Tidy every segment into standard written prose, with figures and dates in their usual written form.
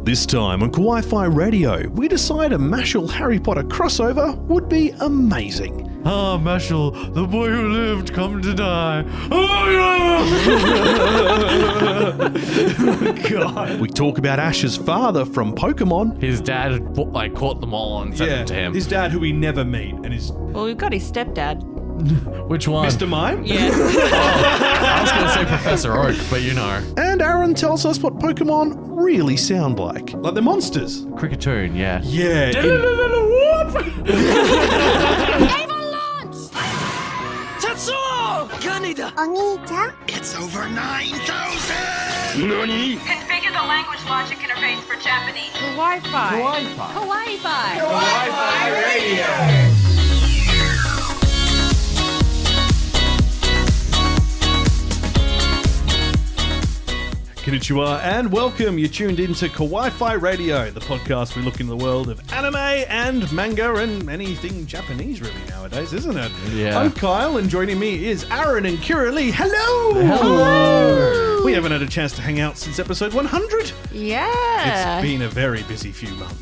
This time on Kawaii-Fi Radio, we decide a Mashal Harry Potter crossover would be amazing. Ah, Mashal, the boy who lived, come to die. Oh, God. We talk about Ash's father from Pokemonn. His dad caught them all and sent them to him. His dad who we never meet, and his... Well, we've got his stepdad. Which one? Mr. Mime? Yeah. I was going to say Professor Oak, but you know. And Aaron tells us what Pokemon really sound like. Like they're monsters. Cricketoon, yeah. Yeah. Tetsuo! Ganida! Onita? It's over 9,000! Configure the language logic interface for Japanese. Kawaii-Fi. Kawaii-Fi. Kawaii-Fi. Konnichiwa and welcome. You're tuned into Kawaii-Fi Radio, the podcast we look into the world of anime and manga and anything Japanese really nowadays, isn't it? Yeah. I'm Kyle and joining me is Aaron and Kira Lee. Hello! Hello! We haven't had a chance to hang out since episode 100. Yeah. It's been a very busy few months.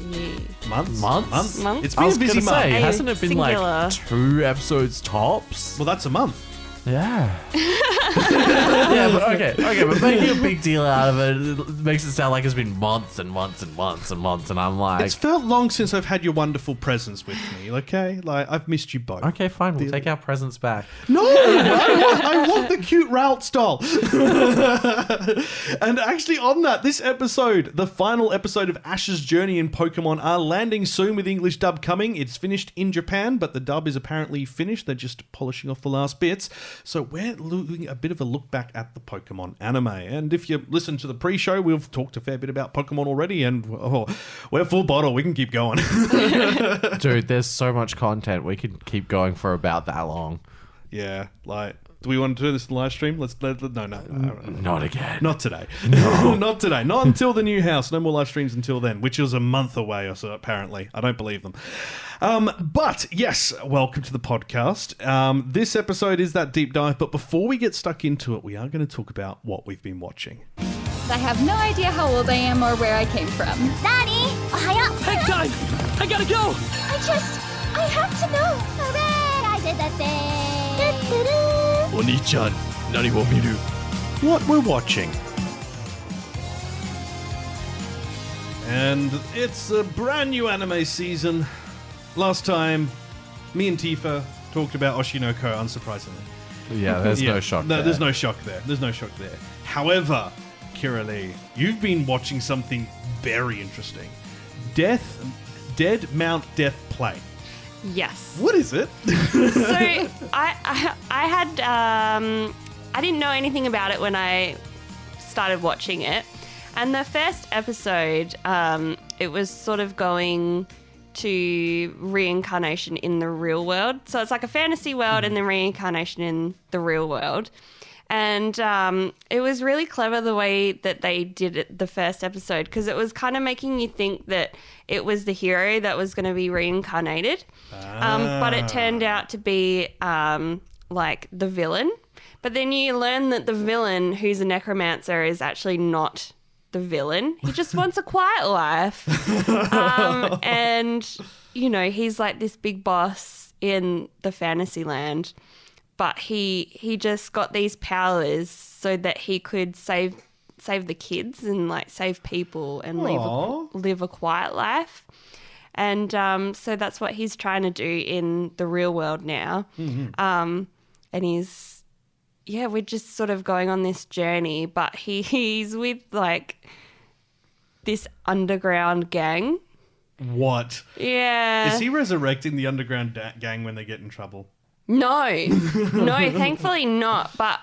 Months? Months? It's I been was a busy gonna month. say, Hey, hasn't it been singular. like 2 episodes tops? Well, that's a month. Yeah. Yeah, but okay, but making a big deal out of it makes it sound like it's been months and months and months and months, and I'm like... It's felt long since I've had your wonderful presence with me, okay? Like, I've missed you both. Okay, fine, we'll take our presents back. No, I want the cute Route style. And actually on that, this episode, the final episode of Ash's journey in Pokemon are landing soon with English dub coming. It's finished in Japan, but the dub is apparently finished. They're just polishing off the last bits. So we're doing a bit of a look back at the Pokemon anime. And if you listen to the pre-show, we've talked a fair bit about Pokemon already, and we're full bottle. We can keep going. Dude, there's so much content. We could keep going for about that long. Yeah, like... Do we want to do this in live stream? No. Not again. Not today. No. Not today. Not until the new house. No more live streams until then, which is a month away or so, apparently. I don't believe them. But, yes, welcome to the podcast. This episode is that deep dive, but before we get stuck into it, we are going to talk about what we've been watching. I have no idea how old I am or where I came from. Nani? Ohio? Hang time! I gotta go! I have to know. Hooray! I did the thing. Doo-doo-doo. Oni-chan, nani wo miru? What we're watching. And it's a brand new anime season. Last time, me and Tifa talked about Oshinoko, unsurprisingly. Yeah, there's no shock there. There's no shock there. There's no shock there. However, Kira Lee, you've been watching something very interesting. Dead Mount Death Play. Yes. What is it? So I had I didn't know anything about it when I started watching it, and the first episode it was sort of going to reincarnation in the real world. So it's like a fantasy world and then reincarnation in the real world. And it was really clever the way that they did it the first episode, because it was kind of making you think that it was the hero that was going to be reincarnated. But it turned out to be like the villain. But then you learn that the villain, who's a necromancer, is actually not the villain. He just wants a quiet life. And, you know, he's like this big boss in the fantasy land. But he just got these powers so that he could save the kids and like save people and live a quiet life. And so that's what he's trying to do in the real world now. Mm-hmm. And we're just sort of going on this journey, but he's with like this underground gang. What? Yeah. Is he resurrecting the underground gang when they get in trouble? No, thankfully not. But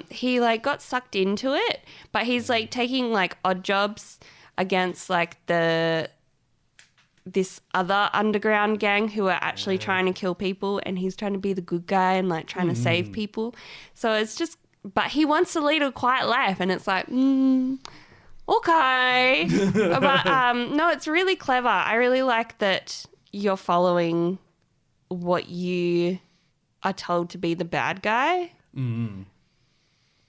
he like got sucked into it. But he's like taking like odd jobs against like this other underground gang who are actually trying to kill people, and he's trying to be the good guy and like trying to save people. So it's just, but he wants to lead a quiet life, and it's like, okay. But no, it's really clever. I really like that you're following what you are told to be the bad guy.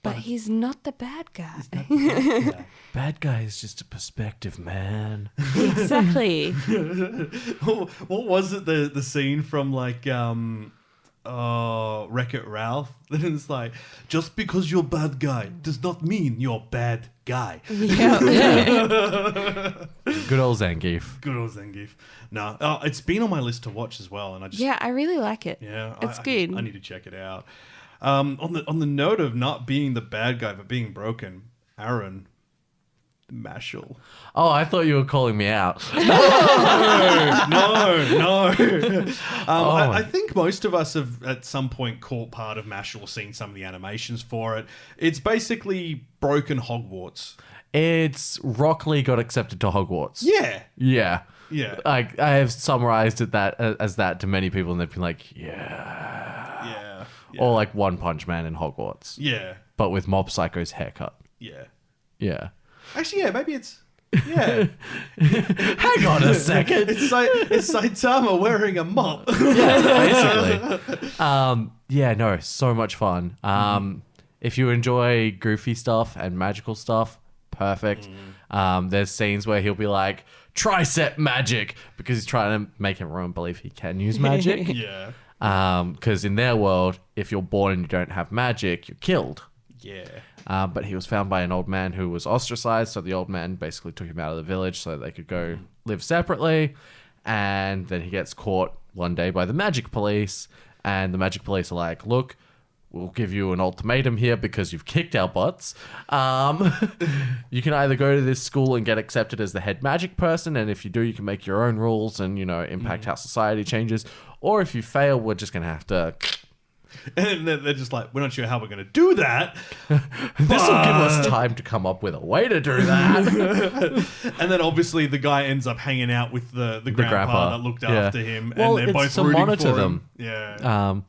But he's not the bad guy. Bad guy is just a perspective, man. Exactly. What was it? The scene from like Wreck-It Ralph? It's like, just because you're bad guy does not mean you're bad guy. Yeah. Good old Zangief. Good old Zangief. No, it's been on my list to watch as well, and I just I really like it. yeah, It's good. I need to check it out. On the note of not being the bad guy but being broken, Aaron, Mashal. Oh, I thought you were calling me out. No. I think most of us have at some point caught part of Mashal or seen some of the animations for it. It's basically broken Hogwarts. It's Rock Lee got accepted to Hogwarts. Yeah. Yeah. Yeah. Like, I have summarized it as that to many people, and they've been like, Yeah. Or like One Punch Man in Hogwarts. Yeah. But with Mob Psycho's haircut. Yeah. Yeah. Actually, yeah, maybe it's... Yeah. Hang on a second. It's Saitama wearing a mop. Yeah, basically. Yeah, no, so much fun. If you enjoy goofy stuff and magical stuff, perfect. There's scenes where he'll be like, tricep magic, because he's trying to make everyone believe he can use magic. Yeah. Because in their world, if you're born and you don't have magic, you're killed. Yeah. But he was found by an old man who was ostracized, so the old man basically took him out of the village so they could go live separately. And then he gets caught one day by the magic police, and the magic police are like, look, we'll give you an ultimatum here because you've kicked our butts. You can either go to this school and get accepted as the head magic person, and if you do, you can make your own rules and, you know, impact how society changes. Or if you fail, we're just going to have to... And they're just like, we're not sure how we're going to do that. This will give us time to come up with a way to do that. And then obviously the guy ends up hanging out with the grandpa that looked after him. Well, and they're it's both to rooting monitor for them. him. Yeah.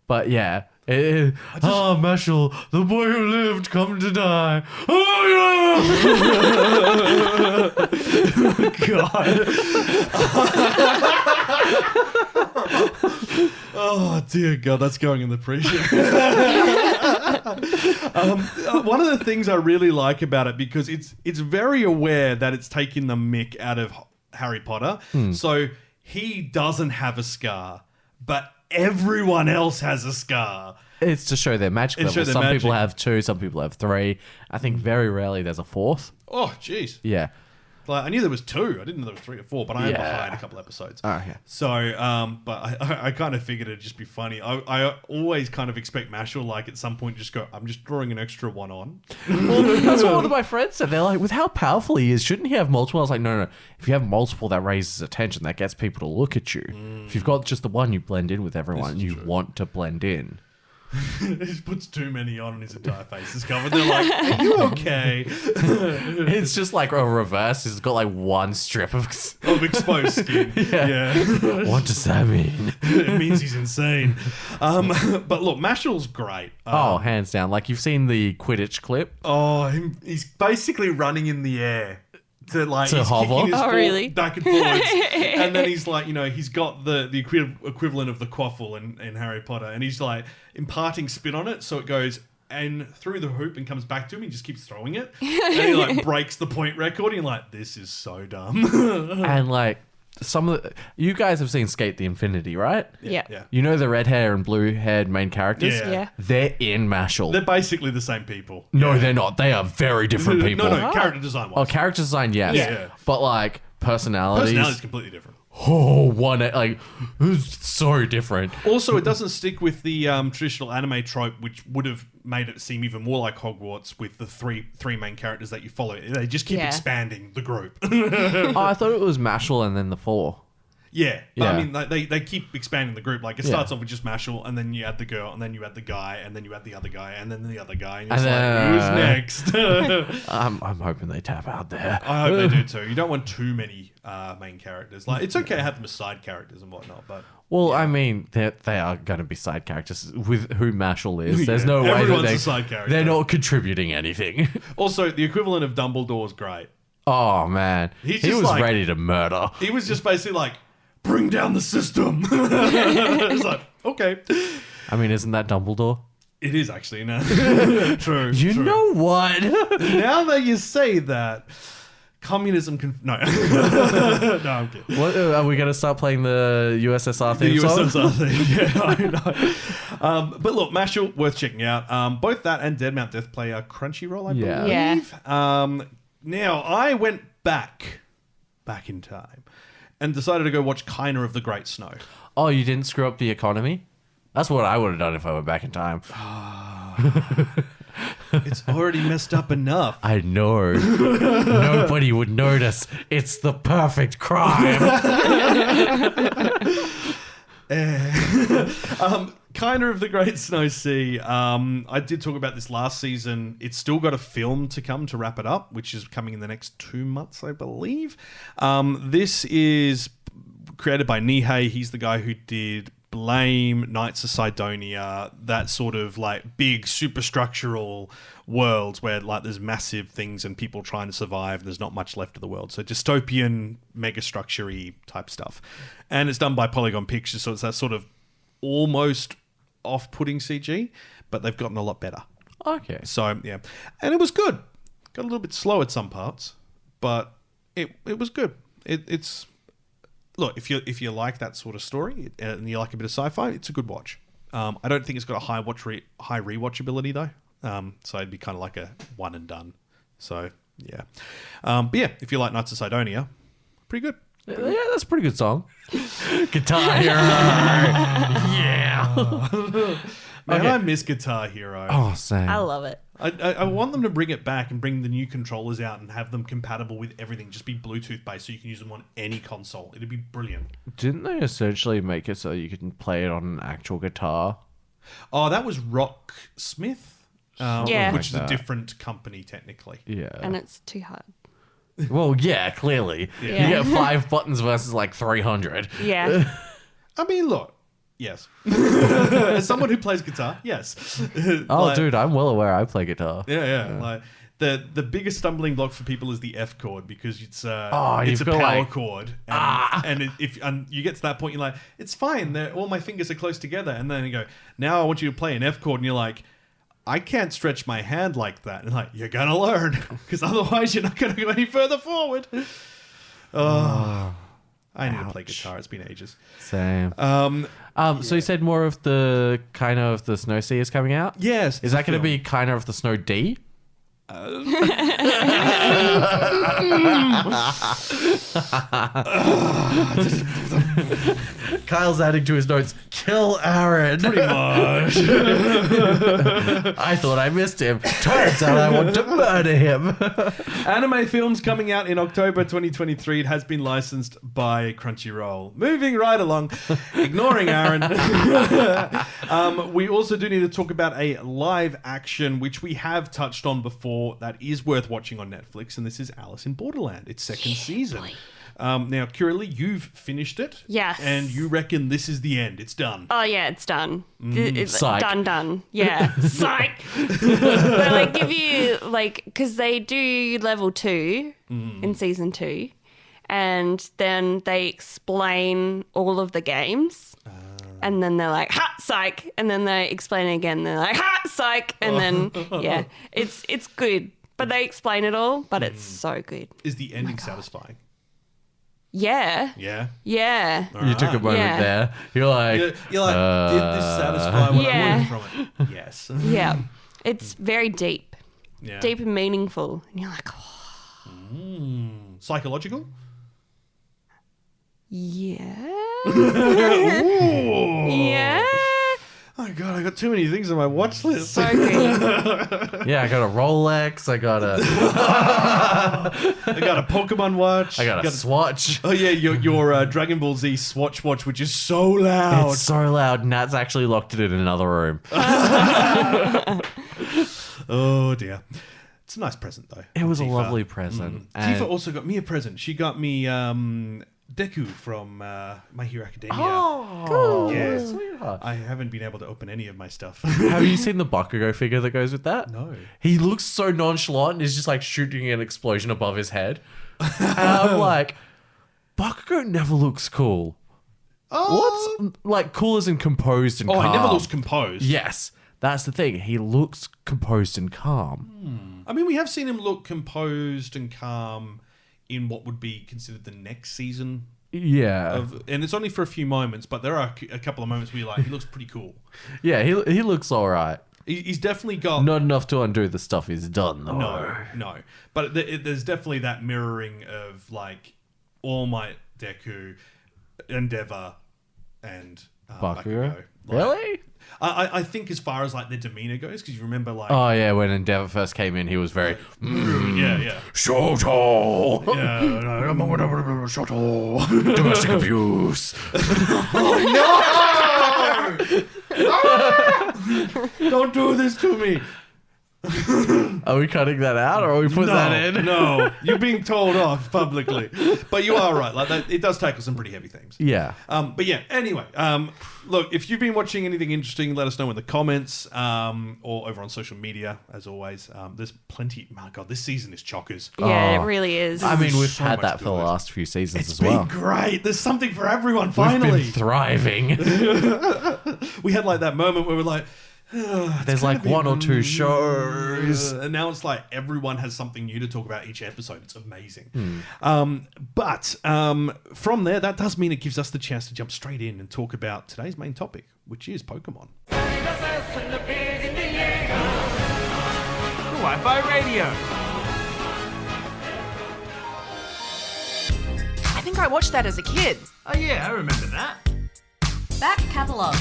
But yeah. Mashal, the boy who lived, come to die. Oh, God. Oh, dear God, that's going in the pre-show. One of the things I really like about it, because it's very aware that it's taking the mick out of Harry Potter. So he doesn't have a scar, but everyone else has a scar. It's to show their magic level. Some people have 2, some people have 3. I think very rarely there's a 4th. Oh, jeez. Yeah. Like, I knew there was 2. I didn't know there was 3 or 4, but I am behind a couple episodes. Oh, yeah. So, but I kind of figured it'd just be funny. I always kind of expect Mashal, like, at some point just go, I'm just drawing an extra one on. Well, that's what one of my friends said. They're like, with how powerful he is, shouldn't he have multiple? I was like, no. If you have multiple, that raises attention. That gets people to look at you. If you've got just the one, you blend in with everyone. You want to blend in. He just puts too many on and his entire face is covered. They're like, are you okay? It's just like a reverse. He's got like one strip of exposed skin. Yeah. What does that mean? It means he's insane. But look, Mashal's great. Hands down. Like, you've seen the Quidditch clip. He's basically running in the air. To he's hover? kicking his Really? back and forwards. And then he's like, he's got the equivalent of the quaffle in Harry Potter. And he's like imparting spin on it. So it goes and through the hoop and comes back to him. He just keeps throwing it. And he like breaks the point record. And you're like, this is so dumb. And like, you guys have seen Skate the Infinity, right? Yeah. You know the red hair and blue haired main characters? Yeah. They're in Mashal. They're basically the same people. No, they're not. They are very different people. No, character design wise. Oh, character design, yes. Yeah. But like, personalities. Personality's completely different. It's so different. Also, it doesn't stick with the traditional anime trope, which would have made it seem even more like Hogwarts with the three main characters that you follow. They just keep expanding the group. I thought it was Mashal and then the 4. Yeah. But I mean, they keep expanding the group. Like, it starts off with just Mashal, and then you add the girl, and then you add the guy, and then you add the other guy, and then the other guy, and you're just like, who's next? I'm hoping they tap out there. I hope they do too. You don't want too many main characters. Like, it's okay to have them as side characters and whatnot, but... Well, I mean, they are going to be side characters with who Mashal is. There's no way Everyone's that a side character. they're not contributing anything. Also, the equivalent of Dumbledore's great. Oh, man. He's he just was like- ready to murder. He was just basically like, bring down the system. It's like, okay. I mean, isn't that Dumbledore? It is actually, no. True. You true. know what? Now that you say that, communism can... No. No, I'm kidding. What, are we going to start playing the USSR theme The song? USSR thing. Yeah, I know. But look, Mashal, worth checking out. Both that and Dead Mount Death play a Crunchyroll, I Yeah. believe. Now, I went back in time and decided to go watch Kiner of the Great Snow. Oh, you didn't screw up the economy? That's what I would have done if I went back in time. It's already messed up enough. I know. Nobody would notice. It's the perfect crime. Kiner of the Great Snow Sea. I did talk about this last season. It's still got a film to come to wrap it up, which is coming in the next 2 months, I believe. This is created by Nihei. He's the guy who did Blame, Knights of Sidonia, that sort of like big superstructural worlds where like there's massive things and people trying to survive and there's not much left of the world. So dystopian, megastructure-y type stuff. And it's done by Polygon Pictures, so it's that sort of almost off-putting CG, but they've gotten a lot better. Okay. So, yeah. And it was good. Got a little bit slow at some parts, but it was good. It's... Look, if you like that sort of story and you like a bit of sci-fi, it's a good watch. I don't think it's got a high rewatchability though. So it'd be kind of like a one and done. So yeah, but yeah, if you like Knights of Sidonia, pretty good. Yeah, that's a pretty good song. Guitar Hero. Yeah. Man, Okay. I miss Guitar Hero. Oh, same. I love it. I want them to bring it back and bring the new controllers out and have them compatible with everything. Just be Bluetooth based so you can use them on any console. It'd be brilliant. Didn't they essentially make it so you can play it on an actual guitar? Oh, that was Rocksmith, Yeah. which is Like a that. different company technically. Yeah. And it's too hard. Well, yeah, clearly. Yeah. You get 5 buttons versus like 300. Yeah. I mean, look, yes. As someone who plays guitar, yes. Oh, Like, dude, I'm well aware I play guitar. Yeah. Like the biggest stumbling block for people is the F chord because it's you've a got, power like- chord, and if you get to that point, you're like, it's fine. All my fingers are close together, and then you go, now I want you to play an F chord, and you're like, I can't stretch my hand like that. And like, you're gonna learn because otherwise you're not gonna go any further forward. Oh. I need to play guitar. It's been ages. Same. So you said more of the kind of the Snow Sea is coming out? Yes. Is that going to be kind of the Snow D? Kyle's adding to his notes, kill Aaron. pretty much? I thought I missed him. Turns out I want to murder him. Anime films coming out in October 2023. It has been licensed by Crunchyroll. Moving right along, ignoring Aaron. We also do need to talk about a live action, which we have touched on before, that is worth watching on Netflix, and this is Alice in Borderland, its second season. Now, Kiralee, you've finished it. Yes. And you reckon this is the end. It's done. Oh yeah, it's done. It's Psych. done. Yeah, psych. They like give you like because they do level 2 in season 2, and then they explain all of the games, and then they're like ha psych, and then they explain it again. They're like ha psych, and then yeah, it's good, but they explain it all, but it's so good. Is the ending satisfying? Yeah. Yeah. Yeah. You took a moment Yeah. there. You're like, You're like, did this satisfy what I Yeah. wanted from it? Yes. Yeah. It's very deep. Yeah. Deep and meaningful. And you're like, oh, Psychological? yeah. Ooh. Yeah. Oh god, I got too many things on my watch list. So good. yeah, I got a Rolex. I got a I got a Pokemon watch. I got a Swatch. Oh yeah, your Dragon Ball Z Swatch watch, which is so loud. It's so loud. Nat's actually locked it in another room. Oh dear. It's a nice present though. It was a Tifa. lovely present. Tifa And- also got me a present. She got me Deku from My Hero Academia. Oh, Yes. sweetheart. I haven't been able to open any of my stuff. Have you seen the Bakugo figure that goes with that? No. He looks so nonchalant and is just like shooting an explosion above his head. And I'm like, Bakugo never looks cool. What's like cool as in composed and Oh, calm. he never looks composed. Yes. That's the thing. He looks composed and calm. I mean, we have seen him look composed and calm in what would be considered the next season. Yeah. And it's only for a few moments, but there are a couple of moments where you're like, he looks pretty cool. Yeah, he looks all right. He's definitely got... Not enough to undo the stuff he's done, though. No. But there's definitely that mirroring of, like, All Might, Deku, Endeavor, and Bakugo. Like, Really? I think as far as, like, their demeanor goes, because you remember, like... Oh, yeah, when Endeavor first came in, he was very... Yeah. Shoto! Shoto! Domestic abuse! Don't do this to me! Are we cutting that out, or are we putting that in? No, you're being told off publicly. But you are right. Like that, it does tackle some pretty heavy themes. Yeah. But yeah. Anyway, look, if you've been watching anything interesting, let us know in the comments or over on social media. As always, there's plenty. My God, this season is chockers. Yeah, Oh. it really is. I mean, we've so had much that for the good. last few seasons It's as been well. great. There's something for everyone. We've Finally, been thriving. we had like that moment where we're like. There's like one or two shows. And now it's like everyone has something new to talk about each episode. It's amazing. But from there, that does mean it gives us the chance to jump straight in and talk about today's main topic, which is Pokemon. Kawaii-Fi Radio. I think I watched that as a kid. Oh yeah, I remember that. Back Catalogue.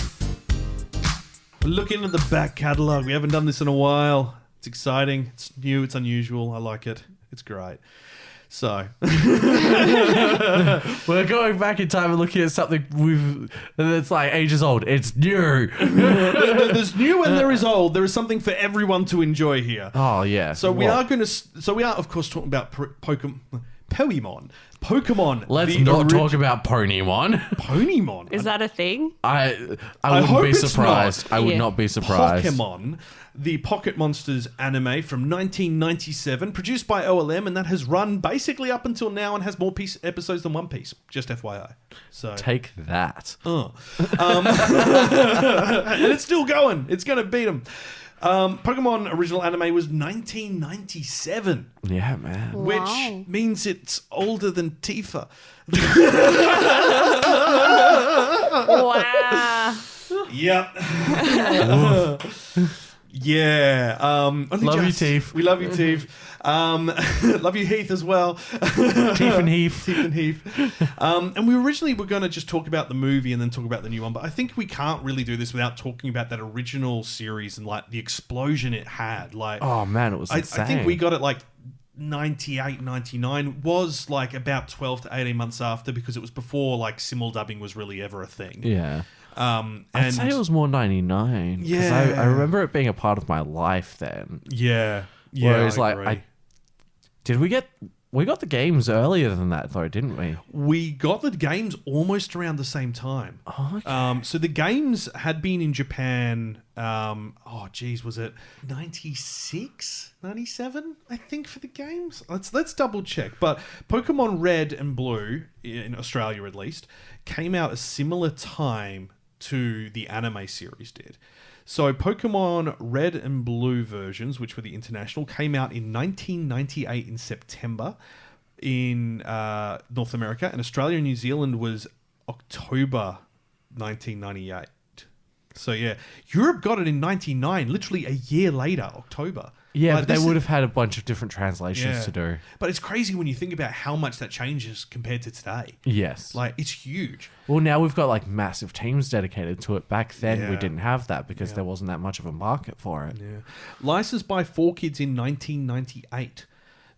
We're looking at the back catalogue. We haven't done this in a while. It's exciting. It's new. It's unusual. I like it. It's great. So We're going back in time and looking at something that's like ages old. It's new. there's new and there is old. There is something for everyone to enjoy here. Oh yeah. So we are of course talking about Pokemon. Let's not talk about Ponymon. Ponymon. Is that a thing? I wouldn't hope be it's surprised. not. I would Yeah. not be surprised. Pokemon, the Pocket Monsters anime from 1997, produced by OLM, and that has run basically up until now and has more episodes than One Piece. Just FYI. So Take that. and it's still going. It's going to beat them. Pokemon original anime was 1997, Yeah, man. which Wow. means it's older than Tifa. Wow. Yep. Yeah. Love you, Teef. We love you, Teef. Love you, Heath, as well. Teef and Heath. Teef and Heath. And we originally were going to just talk about the movie and then talk about the new one, but I think we can't really do this without talking about that original series and like the explosion it had. Like, Oh man, it was I insane. think we got it like 98, 99, was like about 12 to 18 months after, because it was before like simul dubbing was really ever a thing. Yeah. And I'd say it was more 99. 'cause Yeah. I remember it being a part of my life then. yeah. Whereas, I like, agree. we got the games earlier than that though, didn't we? We got the games almost around the same time. Oh, okay. So the games had been in Japan, was it 96, 97, I think, for the games? Let's double check. But Pokemon Red and Blue, in Australia at least, came out a similar time to the anime series did. So Pokemon Red and Blue versions, which were the international, came out in 1998 in September in North America, and Australia and New Zealand was October 1998. So yeah, Europe got it in 99, literally a year later, October. Yeah, Like, but they this would is- have had a bunch of different translations Yeah. to do. But it's crazy when you think about how much that changes compared to today. Yes. Like, it's huge. Well, now we've got like massive teams dedicated to it. Back then, we Yeah. didn't have that because there wasn't that much of a market for it. Yeah. Licensed by 4Kids in 1998.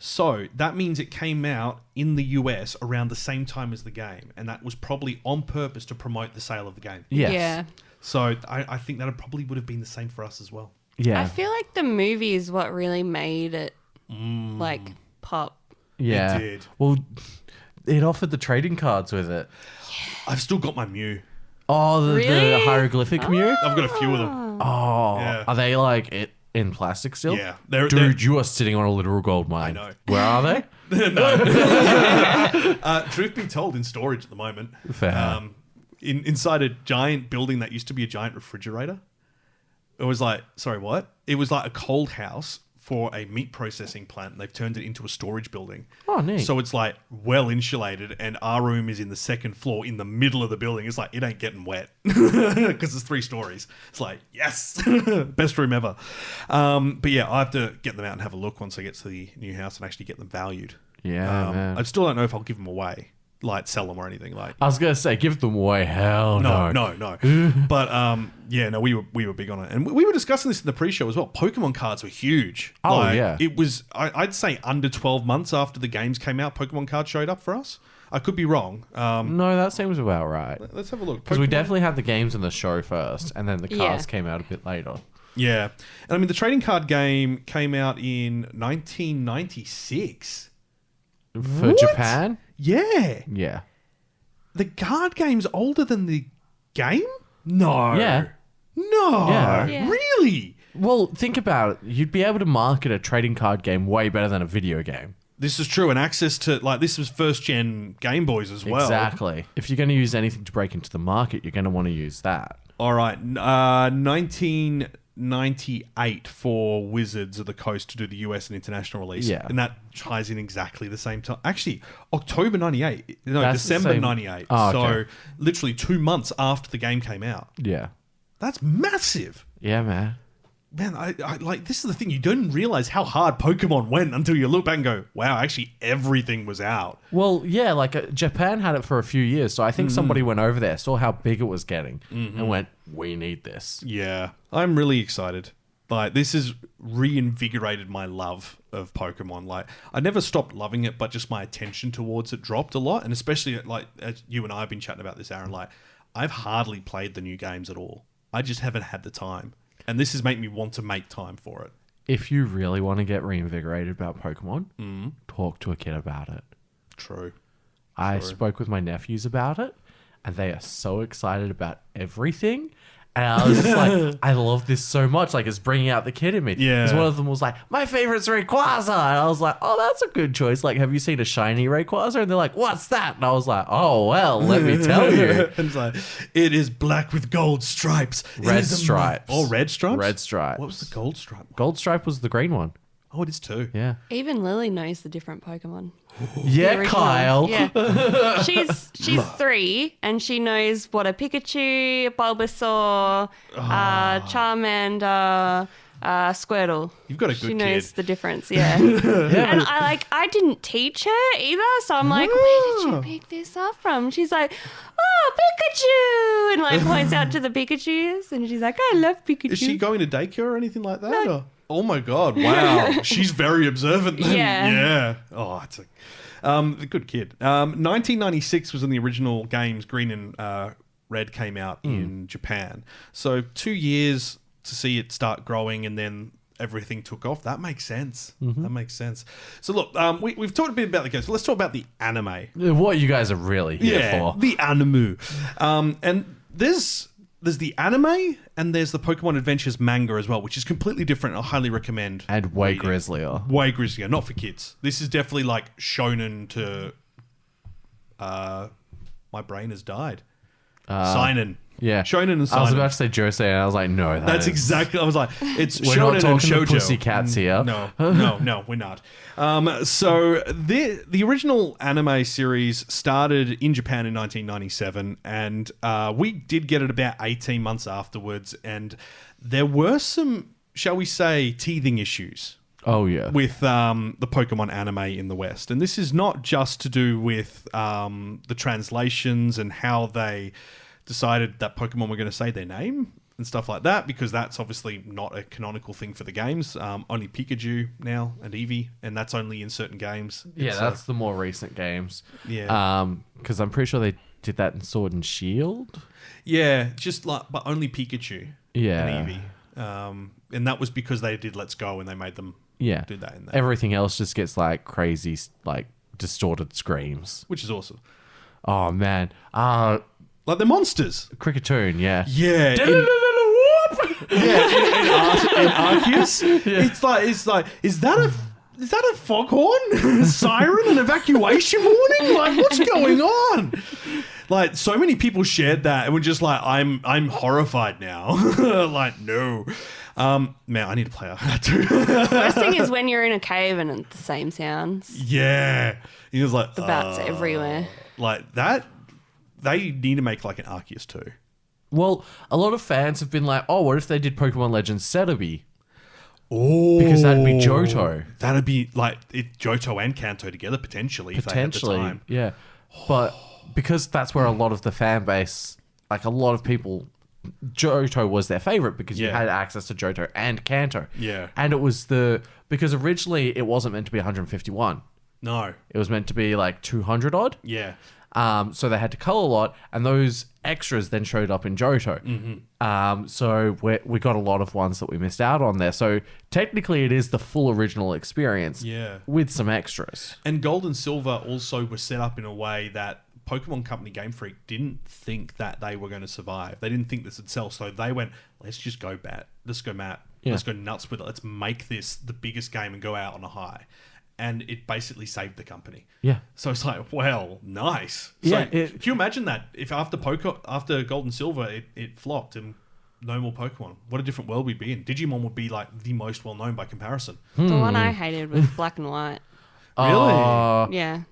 So that means it came out in the US around the same time as the game. And that was probably on purpose to promote the sale of the game. Yes. Yeah. So I think that probably would have been the same for us as well. Yeah. I feel like the movie is what really made it like pop. yeah. It did. Well, it offered the trading cards with it. I've still got my Mew. Oh, the Really? hieroglyphic Mew? I've got a few of them. Oh. Yeah. Are they like it in plastic still? Yeah. They're, Dude, you are sitting on a literal gold mine. know. Where are they? truth be told, in storage at the moment. Fair. Inside a giant building that used to be a giant refrigerator. It was like, sorry, what? It was like a cold house for a meat processing plant, and they've turned it into a storage building. Oh, neat. So it's like well insulated, and our room is in the second floor in the middle of the building. It's like, it ain't getting wet because it's 3 stories. It's like, yes, best room ever. But yeah, I have to get them out and have a look once I get to the new house and actually get them valued. Yeah, man. I still don't know if I'll give them away, like sell them or anything. Like, I was going to say, give them away. Hell no. No. But yeah, no, we were big on it, and we were discussing this in the pre-show as well. Pokemon cards were huge. Oh, Like, yeah. It was. I'd say under 12 months after the games came out, Pokemon cards showed up for us. I could be wrong. No, that seems about right. Let's have a look. Because we Pokemon- definitely had the games in the show first, and then the cards Yeah. came out a bit later. Yeah, and I mean the trading card game came out in 1996. For What? Japan? Yeah, Yeah. the card game's older than the game. No. Yeah. No. Yeah. Really? Well, think about it. You'd be able to market a trading card game way better than a video game. This is true, and access to like this was first gen Game Boys as well. Exactly. If you're going to use anything to break into the market, you're going to want to use that. All right, 1998 for Wizards of the Coast to do the US and international release. Yeah. And that ties in exactly the same time. Actually, October 98. No, That's the December same- 98. Oh, So okay. literally 2 months after the game came out. Yeah. That's massive. Yeah, man. Man, I like this is the thing. You don't realize how hard Pokemon went until you look back and go, wow, actually everything was out. Well, yeah, like Japan had it for a few years, so I think somebody went over there, saw how big it was getting, and went, we need this. Yeah, I'm really excited. Like, this has reinvigorated my love of Pokemon. Like, I never stopped loving it, but just my attention towards it dropped a lot. And especially, like, as you and I have been chatting about this, Aaron, like, I've hardly played the new games at all. I just haven't had the time. And this has made me want to make time for it. If you really want to get reinvigorated about Pokemon, talk to a kid about it. True. I spoke with my nephews about it, and they are so excited about everything. And I was just like, I love this so much. Like, it's bringing out the kid in me. Yeah. Because one of them was like, my favorite's Rayquaza. And I was like, oh, that's a good choice. Like, have you seen a shiny Rayquaza? And they're like, what's that? And I was like, oh, well, let me tell you. And it's like, it is black with gold stripes. It Red is a stripes. Oh, red stripes? Red stripes. What was the gold stripe? Gold Stripe was the green one. Oh, it is too. Yeah. Even Lily knows the different Pokemon. Yeah, The original. Kyle. Yeah. she's 3 and she knows what a Pikachu, a Bulbasaur, Charmander, Squirtle. You've got a She good knows kid. the difference, yeah. And I didn't teach her either, so I'm like, where did you pick this up from? She's like, oh, Pikachu! And like points out to the Pikachus, and she's like, I love Pikachu. Is she going to daycare or anything like that? Or? Oh my God! Wow, she's very observant. Then. Yeah. Yeah. Oh, it's a good kid. 1996 was when the original games Green and Red came out in Japan. So 2 years to see it start growing, and then everything took off. That makes sense. That makes sense. So look, we've talked a bit about the games. So let's talk about the anime. What you guys are really here for. The anime. And there's the anime and there's the Pokemon Adventures manga as well, which is completely different. I highly recommend. And way reading. grislier. Way grislier, not for kids. This is definitely like shonen to. My brain has died. Seinen. Yeah. Shonen and I was seinen. about to say Josei, and I was like, no, That's exactly. I was like, it's We're shonen not and talking to shoujo. pussycats here. No, we're not. So the original anime series started in Japan in 1997, and we did get it about 18 months afterwards, and there were some, shall we say, teething issues. Oh, yeah. With the Pokemon anime in the West. And this is not just to do with the translations and how they decided that Pokemon were going to say their name and stuff like that, because that's obviously not a canonical thing for the games. Only Pikachu now and Eevee, and that's only in certain games. Yeah, It's, that's the more recent games. Yeah. Because I'm pretty sure they did that in Sword and Shield. Yeah, just like, but only Pikachu Yeah. and Eevee. And that was because they did Let's Go and they made them Yeah. do that in there. Everything else just gets like crazy, like distorted screams. Which is awesome. Oh, man. Like the monsters. Cricketoon, yeah. Yeah. In Arceus, it's like, is that a foghorn siren, an evacuation warning? Like, what's going on? Like, so many people shared that and were just like, I'm horrified now. Like, no. Man, I need to play that too. Worst thing is when you're in a cave and it's the same sounds. Yeah. He was like, The bats everywhere. like that. They need to make like an Arceus too. Well, a lot of fans have been like, oh, what if they did Pokemon Legends Celebi? Oh, Because that'd be Johto. That'd be like Johto and Kanto together potentially. Potentially, if they had the time. yeah. But because that's where a lot of the fan base, like a lot of people, Johto was their favorite because you Yeah. had access to Johto and Kanto. Yeah. And it was because originally it wasn't meant to be 151. No. It was meant to be like 200 odd. Yeah. So they had to cull a lot, and those extras then showed up in Johto. So we got a lot of ones that we missed out on there. So technically, it is the full original experience, Yeah. with some extras. And Gold and Silver also were set up in a way that Pokemon Company Game Freak didn't think that they were going to survive. They didn't think this would sell, so they went, let's just go bat. Let's go Matt. Yeah. Let's go nuts with it. Let's make this the biggest game and go out on a high. And it basically saved the company. Yeah. So it's like, well, nice. Yeah, So can you imagine that if after Gold and Silver it flopped and no more Pokemon? What a different world we'd be in. Digimon would be like the most well known by comparison. The one I hated was Black and White. Really? Yeah.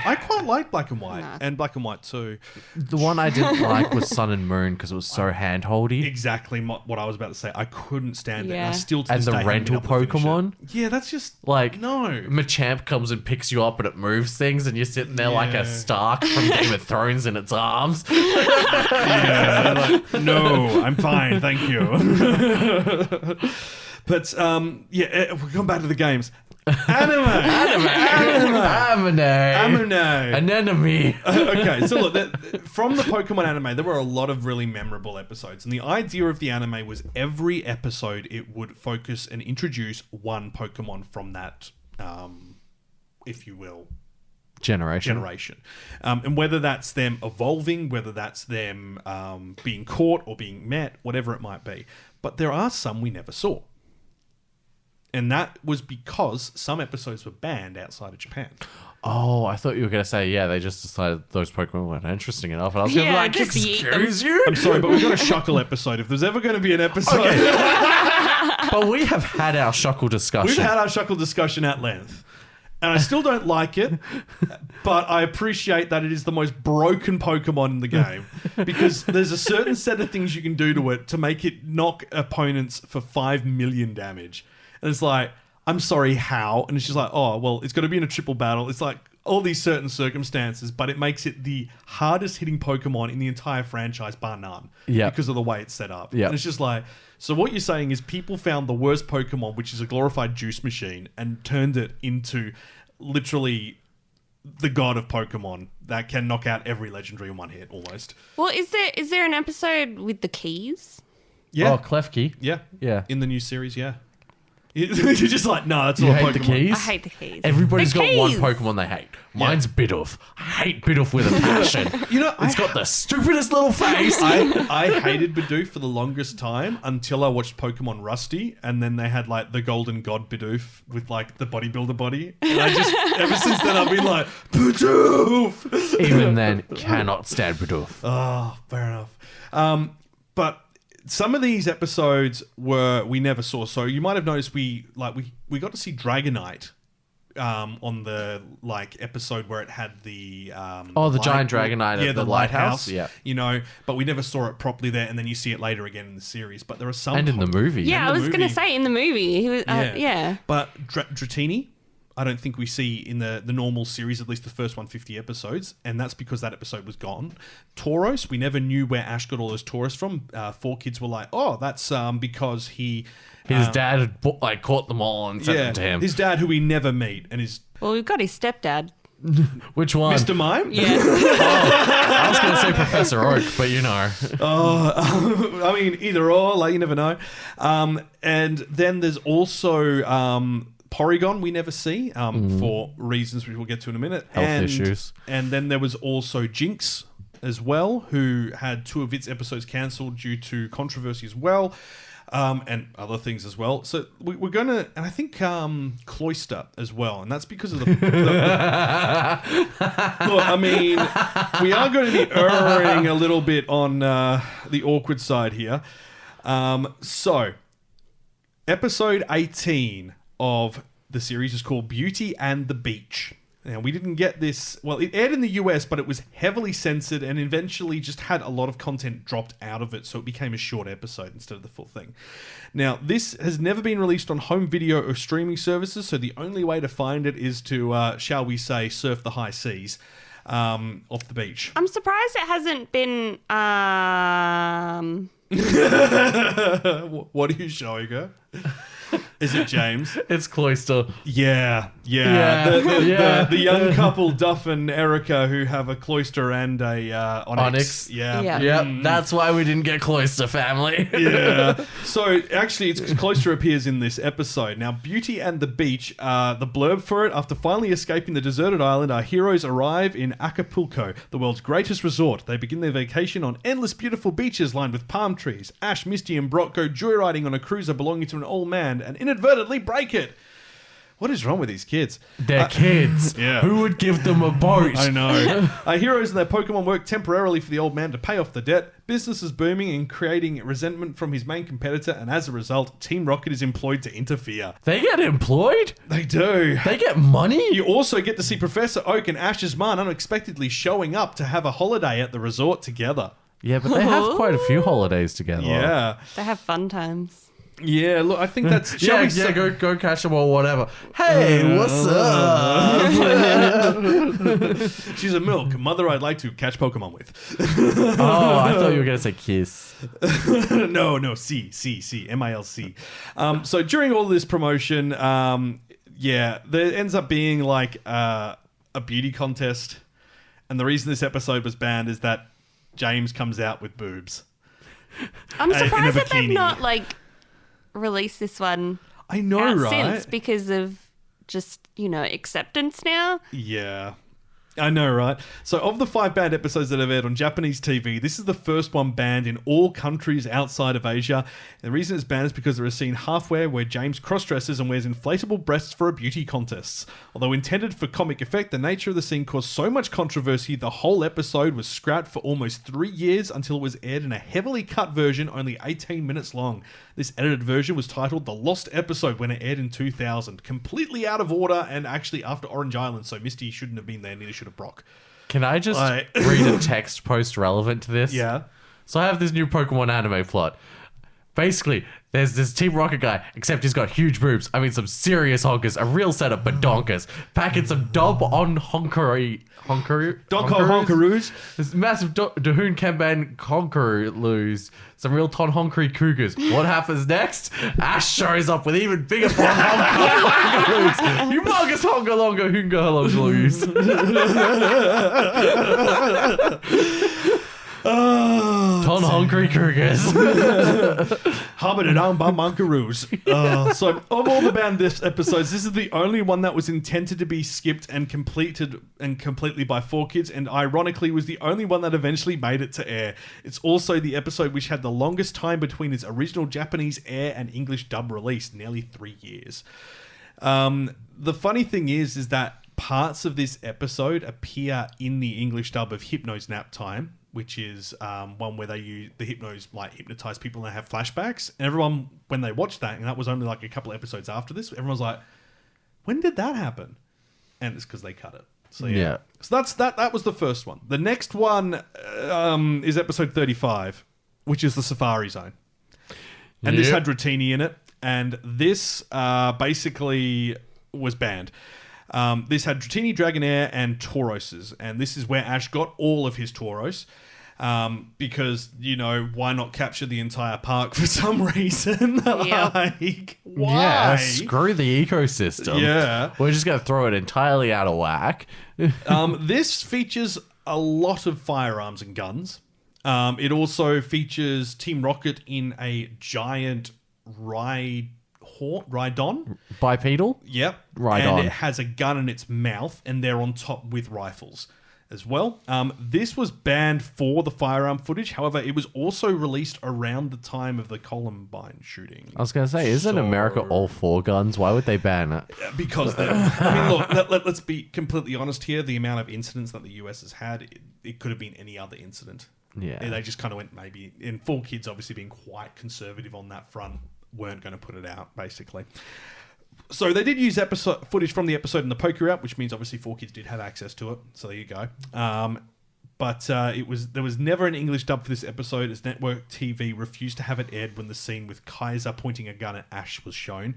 I quite like Black and White and Black and White too. The one I didn't like was Sun and Moon because it was so handholdy. Exactly what I was about to say. I couldn't stand it. And I Yeah. still to And this the day haven't rental been able to finish it. Pokemon? Yeah, that's just Like, no. Machamp comes and picks you up and it moves things, and you're sitting there like Yeah. a Stark from Game of Thrones in its arms. Yeah, like, no, I'm fine, thank you. But we're going back to the games. Anime. An enemy. Okay, so look, from the Pokemon anime, there were a lot of really memorable episodes. And the idea of the anime was every episode it would focus and introduce one Pokemon from that, if you will, generation. And whether that's them evolving, whether that's them being caught or being met, whatever it might be. But there are some we never saw. And that was because some episodes were banned outside of Japan. Oh, I thought you were going to say, yeah, they just decided those Pokemon weren't interesting enough. And I was going to be Yeah, like, just yeet them. excuse you? I'm sorry, but we've got a Shuckle episode. If there's ever going to be an episode... But we have had our Shuckle discussion. We've had our Shuckle discussion at length. And I still don't like it, but I appreciate that it is the most broken Pokemon in the game. Because there's a certain set of things you can do to it to make it knock opponents for 5 million damage. And it's like, I'm sorry, how? And it's just like, oh, well, it's got to be in a triple battle. It's like all these certain circumstances, but it makes it the hardest hitting Pokemon in the entire franchise, bar none. Yep. Because of the way it's set up. Yep. And it's just like, so what you're saying is people found the worst Pokemon, which is a glorified juice machine, and turned it into literally the god of Pokemon that can knock out every legendary in one hit, almost. Well, is there an episode with the keys? Yeah. Oh, Klefki. Yeah. Yeah. In the new series, yeah. You're just like, no, that's You all hate Pokemon. the keys? I hate the keys. Everybody's The got one keys! Pokemon they hate. Mine's Bidoof. I hate Bidoof with a passion. You know, It's got the stupidest little face. I hated Bidoof for the longest time until I watched Pokemon Rusty, and then they had like the Golden God Bidoof with like the bodybuilder body. And I just, ever since then, I've been like, Bidoof! Even then, cannot stand Bidoof. Oh, fair enough. But some of these episodes we never saw. So you might have noticed we got to see Dragonite on the episode where it had the giant Dragonite at the lighthouse. Yeah. You know, but we never saw it properly there, and then you see it later again in the series. But there are some And in the movie. Yeah, I the was going movie. to say in the movie. He was, yeah. But Dratini, I don't think we see in the normal series, at least the first 150 episodes, and that's because that episode was gone. Tauros, we never knew where Ash got all those Tauros from. 4Kids were like, oh, that's because he... His dad had caught them all and sent them to him. His dad, who we never meet, and his... Well, we've got his stepdad. Which one? Mr. Mime? Yeah. I was going to say Professor Oak, but you know. I mean, either or, you never know. And then there's also... Porygon we never see for reasons which we'll get to in a minute. Health issues. And then there was also Jinx as well, who had 2 of its episodes cancelled due to controversy as well. and other things as well. So we're going to, and I think Cloister as well, and that's because of the look, I mean, we are going to be erring a little bit on the awkward side here. So, episode 18 of the series is called Beauty and the Beach. Now, we didn't get this... Well, it aired in the US, but it was heavily censored and eventually just had a lot of content dropped out of it, so it became a short episode instead of the full thing. Now, this has never been released on home video or streaming services, so the only way to find it is to, shall we say, surf the high seas off the beach. I'm surprised it hasn't been... What are you showing her? Is it James? It's Cloister. Yeah. The young couple, Duff and Erica, who have a Cloister and a Onyx. Yeah. Yep, that's why we didn't get Cloister, family. Yeah. So, actually, it's Cloister appears in this episode. Now, Beauty and the Beach, the blurb for it, after finally escaping the deserted island, our heroes arrive in Acapulco, the world's greatest resort. They begin their vacation on endless beautiful beaches lined with palm trees. Ash, Misty, and Brock go joyriding on a cruiser belonging to an old man and inadvertently break it. What is wrong with these kids? They're kids. Yeah. Who would give them a boat? I know. Our heroes and their Pokemon work temporarily for the old man to pay off the debt. Business is booming and creating resentment from his main competitor, and as a result, Team Rocket is employed to interfere. They get employed? They do. They get money? You also get to see Professor Oak and Ash's mom unexpectedly showing up to have a holiday at the resort together. Yeah, but they have quite a few holidays together. Yeah. They have fun times. Yeah, look, I think that's... Go catch them or whatever. Hey, what's up? She's a milk. Mother I'd like to catch Pokemon with. Oh, I thought you were going to say kiss. No, C, M-I-L-C. So during all this promotion, there ends up being like a beauty contest. And the reason this episode was banned is that James comes out with boobs. I'm surprised that bikini. they've not, released this one I know, out right? since because of just, acceptance now. Yeah. I know, right? So of the 5 banned episodes that have aired on Japanese TV, this is the first one banned in all countries outside of Asia. And the reason it's banned is because there is a scene halfway where James cross-dresses and wears inflatable breasts for a beauty contest. Although intended for comic effect, the nature of the scene caused so much controversy, the whole episode was scrapped for almost 3 years until it was aired in a heavily cut version only 18 minutes long. This edited version was titled The Lost Episode when it aired in 2000. Completely out of order and actually after Orange Island, so Misty shouldn't have been there, neither should have Brock. Can I just read a text post relevant to this? Yeah. So I have this new Pokemon anime plot. Basically, there's this Team Rocket guy, except he's got huge boobs. I mean, some serious honkers, a real setup, but donkers. Packing some dub on honkeroos. This massive Dahoon Kanban honkeroos. Some real ton honkery cougars. What happens next? Ash shows up with even bigger honkeroos. Humongous honker longer hoonga honkeroos. Ton honkery cougars. So of all the banned episodes, this is the only one that was intended to be skipped and completely by 4Kids, and ironically was the only one that eventually made it to air. It's also the episode which had the longest time between its original Japanese air and English dub release, nearly 3 years. The funny thing is that parts of this episode appear in the English dub of Hypno's Nap Time, which is one where they use the hypnos hypnotize people and they have flashbacks. And everyone, when they watched that, and that was only a couple episodes after this, everyone's like, when did that happen? And it's because they cut it. So yeah. So that was the first one. The next one is episode 35, which is the Safari Zone. And this had Dratini in it. And this basically was banned. This had Dratini, Dragonair, and Tauroses. And this is where Ash got all of his Tauros. Because, why not capture the entire park for some reason? Why? Yeah, screw the ecosystem. Yeah. We're just going to throw it entirely out of whack. This features a lot of firearms and guns. It also features Team Rocket in a giant Rhydon. Bipedal? Yep. Rhydon. And it has a gun in its mouth, and they're on top with rifles. as well. This was banned for the firearm footage. However, it was also released around the time of the Columbine shooting. I was going to say, isn't America all for guns? Why would they ban it? Because, let's be completely honest here. The amount of incidents that the US has had, it could have been any other incident. Yeah. And they just kind of went maybe, and 4Kids obviously being quite conservative on that front, weren't going to put it out, basically. So they did use footage from the episode in the Poker App, which means obviously 4Kids did have access to it. So there you go. But there was never an English dub for this episode, as network TV refused to have it aired when the scene with Kaiser pointing a gun at Ash was shown.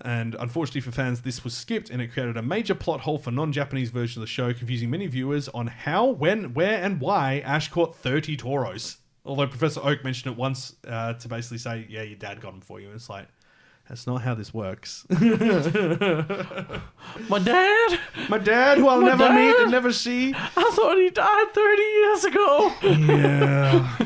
And unfortunately for fans, this was skipped, and it created a major plot hole for non-Japanese version of the show, confusing many viewers on how, when, where, and why Ash caught 30 Toros. Although Professor Oak mentioned it once to basically say, yeah, your dad got them for you. And it's like, that's not how this works. My dad? My dad, who I'll never meet and never see. I thought he died 30 years ago. Yeah.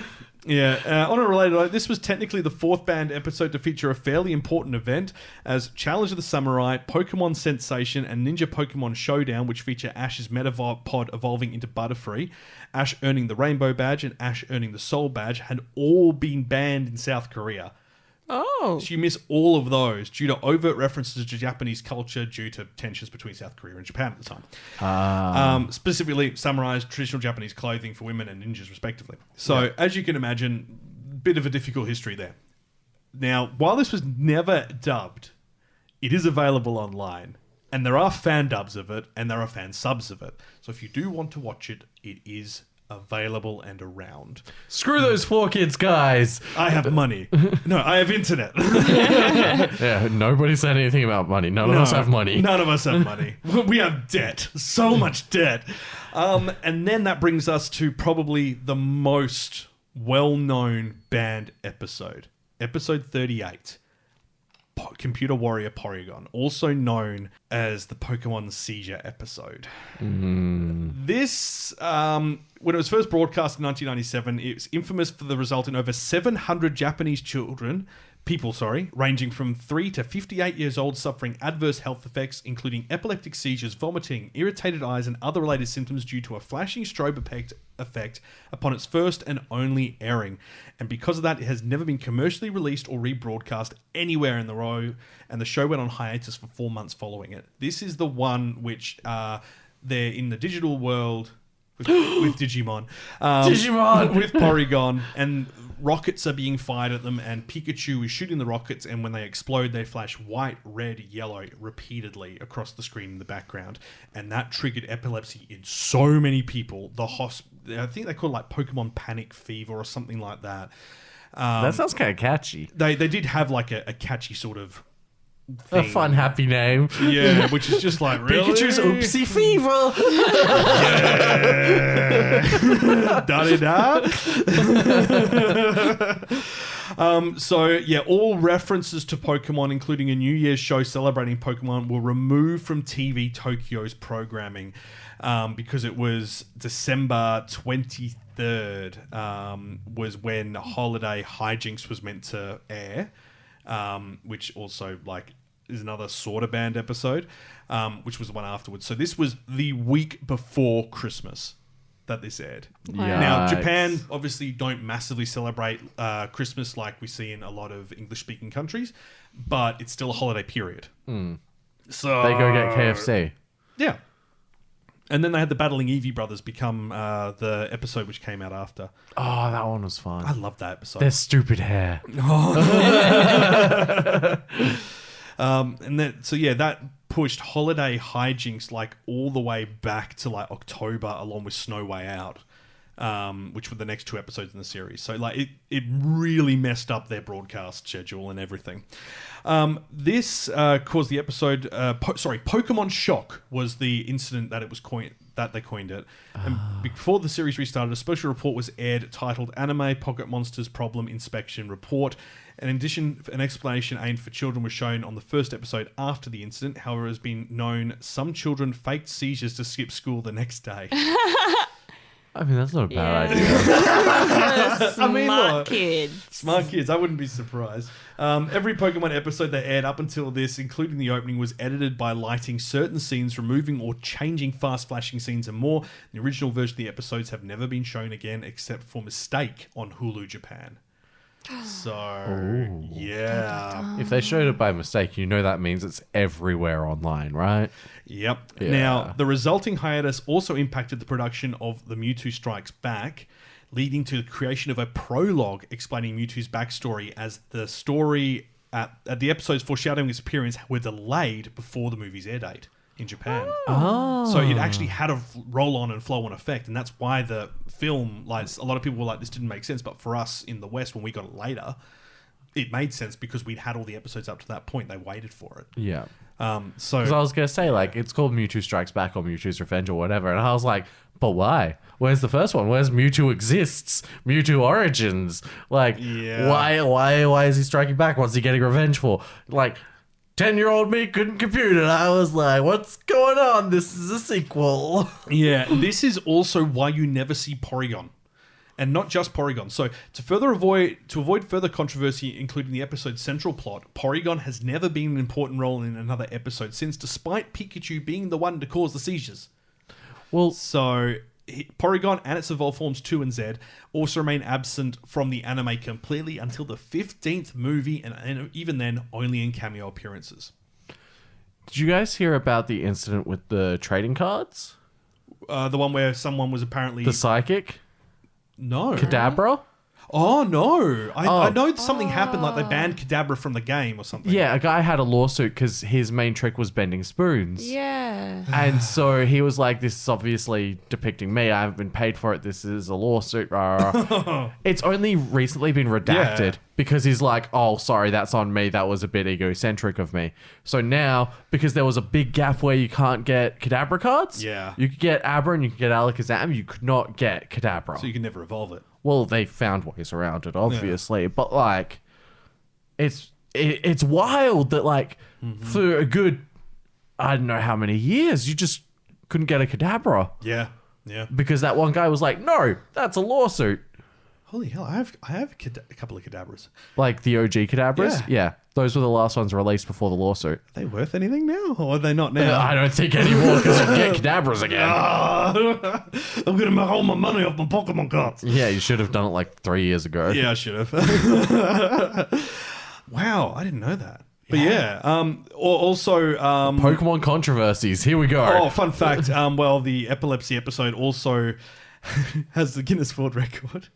Yeah. On a related note, this was technically the fourth banned episode to feature a fairly important event, as Challenge of the Samurai, Pokemon Sensation, and Ninja Pokemon Showdown, which feature Ash's Metapod evolving into Butterfree, Ash earning the Rainbow Badge, and Ash earning the Soul Badge, had all been banned in South Korea. Oh. So you miss all of those due to overt references to Japanese culture due to tensions between South Korea and Japan at the time. Specifically, samurais, traditional Japanese clothing for women and ninjas, respectively. So, as you can imagine, bit of a difficult history there. Now, while this was never dubbed, it is available online. And there are fan dubs of it, and there are fan subs of it. So if you do want to watch it, it is available and around. Screw those 4Kids, guys. I have money. No, I have internet. Yeah, nobody said anything about money. None of us have money. None of us have money. We have debt. So much debt. And then that brings us to probably the most well-known banned episode. Episode 38. Computer Warrior Porygon, also known as the Pokemon Seizure episode. This, when it was first broadcast in 1997, it was infamous for the result in over 700 Japanese people, ranging from 3 to 58 years old, suffering adverse health effects, including epileptic seizures, vomiting, irritated eyes, and other related symptoms due to a flashing strobe effect upon its first and only airing. And because of that, it has never been commercially released or rebroadcast anywhere in the row, and the show went on hiatus for 4 months following it. This is the one which they're in the digital world with Digimon. Digimon! With Porygon, and rockets are being fired at them, and Pikachu is shooting the rockets, and when they explode, they flash white, red, yellow repeatedly across the screen in the background. And that triggered epilepsy in so many people. I think they call it like Pokemon Panic Fever or something like that. That sounds kind of catchy. They did have like a catchy sort of thing. A fun, happy name. Yeah, which is just like, really? Pikachu's Oopsie Fever. Yeah. Da-da-da. All references to Pokemon, including a New Year's show celebrating Pokemon, were removed from TV Tokyo's programming because it was December 23rd was when Holiday Hijinks was meant to air, which also is another sort of banned episode, which was the one afterwards. So this was the week before Christmas that this aired. Wow. Now, Japan obviously don't massively celebrate Christmas like we see in a lot of English-speaking countries, but it's still a holiday period. So They go get KFC. Yeah. And then they had the Battling Eevee brothers become the episode which came out after. Oh, that one was fun. I love that episode. Their stupid hair. That pushed Holiday Hijinks all the way back to October, along with Snow Way Out, which were the next 2 episodes in the series. So it really messed up their broadcast schedule and everything. This caused the episode. Pokemon Shock was the incident that it was that they coined it. And before the series restarted, a special report was aired titled "Anime Pocket Monsters Problem Inspection Report." In addition, an explanation aimed for children was shown on the first episode after the incident. However, it has been known some children faked seizures to skip school the next day. I mean, that's not a bad idea. Smart kids. Smart kids, I wouldn't be surprised. Every Pokemon episode they aired up until this, including the opening, was edited by lighting certain scenes, removing or changing fast flashing scenes and more. The original version of the episodes have never been shown again except for mistake on Hulu Japan. So, yeah. If they showed it by mistake, you know that means it's everywhere online, right? Yep. Yeah. Now, the resulting hiatus also impacted the production of The Mewtwo Strikes Back, leading to the creation of a prologue explaining Mewtwo's backstory, as the story at the episode's foreshadowing its appearance were delayed before the movie's air date in Japan. Oh. So it actually had a roll-on and flow-on effect, and that's why the film, like, a lot of people were like, this didn't make sense, but for us in the West, when we got it later, it made sense because we'd had all the episodes up to that point. They waited for it. Yeah. So Because I was going to say, like, it's called Mewtwo Strikes Back or Mewtwo's Revenge or whatever. And I was like, but why? Where's the first one? Where's Mewtwo Exists? Mewtwo Origins? Like, why is he striking back? What's he getting revenge for? Like, 10-year-old me couldn't compute it. I was like, what's going on? This is a sequel. yeah, this is also why you never see Porygon. And not just Porygon. So to avoid further controversy, including the episode's central plot, Porygon has never been an important role in another episode since, despite Pikachu being the one to cause the seizures. Well, So Porygon and its evolved forms 2 and Z also remain absent from the anime completely until the 15th movie, and even then only in cameo appearances. did you guys hear about the incident with the trading cards? The one where someone was apparently... The psychic? No. Kadabra? Oh, no. I know something happened, like they banned Kadabra from the game or something. Yeah, a guy had a lawsuit because his main trick was bending spoons. Yeah. And so he was like, this is obviously depicting me. I haven't been paid for it. This is a lawsuit. Rah, rah. It's only recently been redacted because he's like, oh, sorry, that's on me. That was a bit egocentric of me. So now, because there was a big gap where you can't get Kadabra cards, Yeah. you could get Abra and you could get Alakazam. You could not get Kadabra. So you can never evolve it. Well, they found ways around it, obviously, but like, it's wild that like for a good, I don't know how many years, you just couldn't get a Kadabra Yeah. Yeah. because that one guy was like, no, that's a lawsuit. Holy hell, I have a couple of Kadabras. Like the OG Kadabras, Yeah. those were the last ones released before the lawsuit. Are they worth anything now, or are they not now? I don't think anymore because you can get Kadabras again. I'm gonna make all my money off my Pokemon cards. Yeah, you should have done it like 3 years ago. Yeah, I should have. Wow, I didn't know that. But yeah, also Pokemon controversies. Here we go. oh, fun fact. Well, the epilepsy episode also has the Guinness World Record.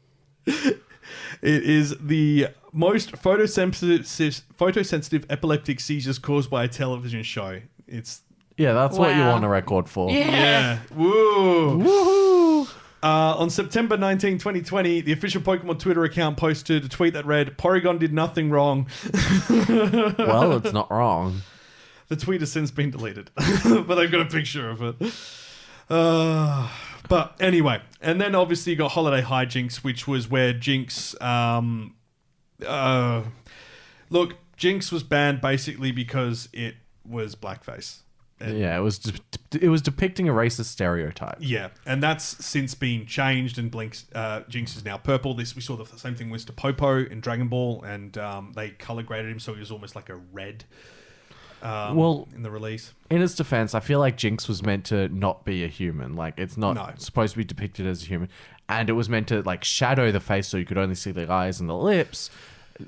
It is the most photosensitive epileptic seizures caused by a television show. It's Yeah, that's what you Wow. want a record for. yeah. Woo. Woohoo! On September 19, 2020, the official Pokemon Twitter account posted a tweet that read, Porygon did nothing wrong. Well, it's not wrong. The tweet has since been deleted, but they've got a picture of it. But anyway, and then obviously you got Holiday Hijinks, which was where Jinx... look, Jinx was banned basically because it was blackface. Yeah, it was depicting a racist stereotype. Yeah, and that's since been changed, and Jinx is now purple. We saw the same thing with Popo in Dragon Ball, and they color graded him so he was almost like a red. Well, in the release, in its defense, I feel like Jinx was meant to not be a human. Like, it's not No. supposed to be depicted as a human, and it was meant to like shadow the face so you could only see the eyes and the lips,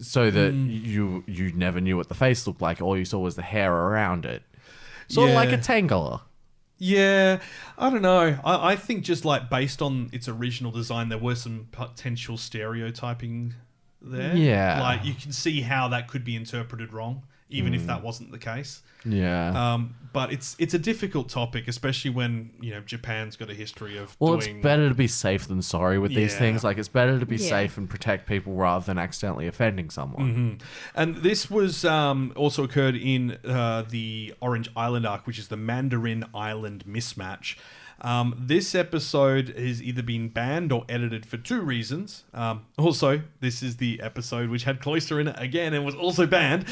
so that you never knew what the face looked like. All you saw was the hair around it. Sort of like a Tangela. yeah, I don't know. I think just like based on its original design, there were some potential stereotyping there. Yeah. like you can see how that could be interpreted wrong, even if that wasn't the case. Yeah. But it's a difficult topic, especially when Japan's got a history of Well, doing. it's better to be safe than sorry with these Yeah. things. Like, it's better to be Yeah. safe and protect people rather than accidentally offending someone. And this was also occurred in the Orange Island arc, which is the Mandarin Island mismatch. This episode has either been banned or edited for two reasons. Also, this is the episode which had Cloyster in it again and was also banned.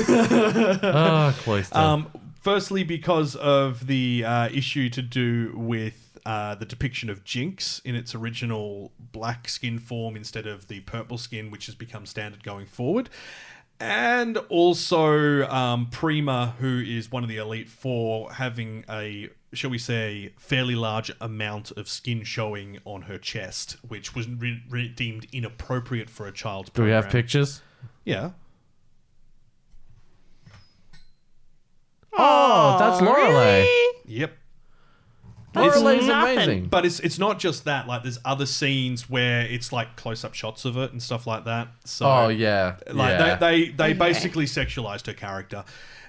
Oh, Cloyster. Firstly, because of the issue to do with the depiction of Jinx in its original black skin form instead of the purple skin, which has become standard going forward. And also Prima, who is one of the Elite Four, having a, shall we say, fairly large amount of skin showing on her chest, which was deemed inappropriate for a child's Do we program. have pictures? Yeah. Oh, that's Lorelei. Really? Yep. Lorelei's nothing. amazing. But it's not just that. Like, there's other scenes where it's like close-up shots of it and stuff like that. So, Oh, yeah. like yeah. they basically sexualized her character,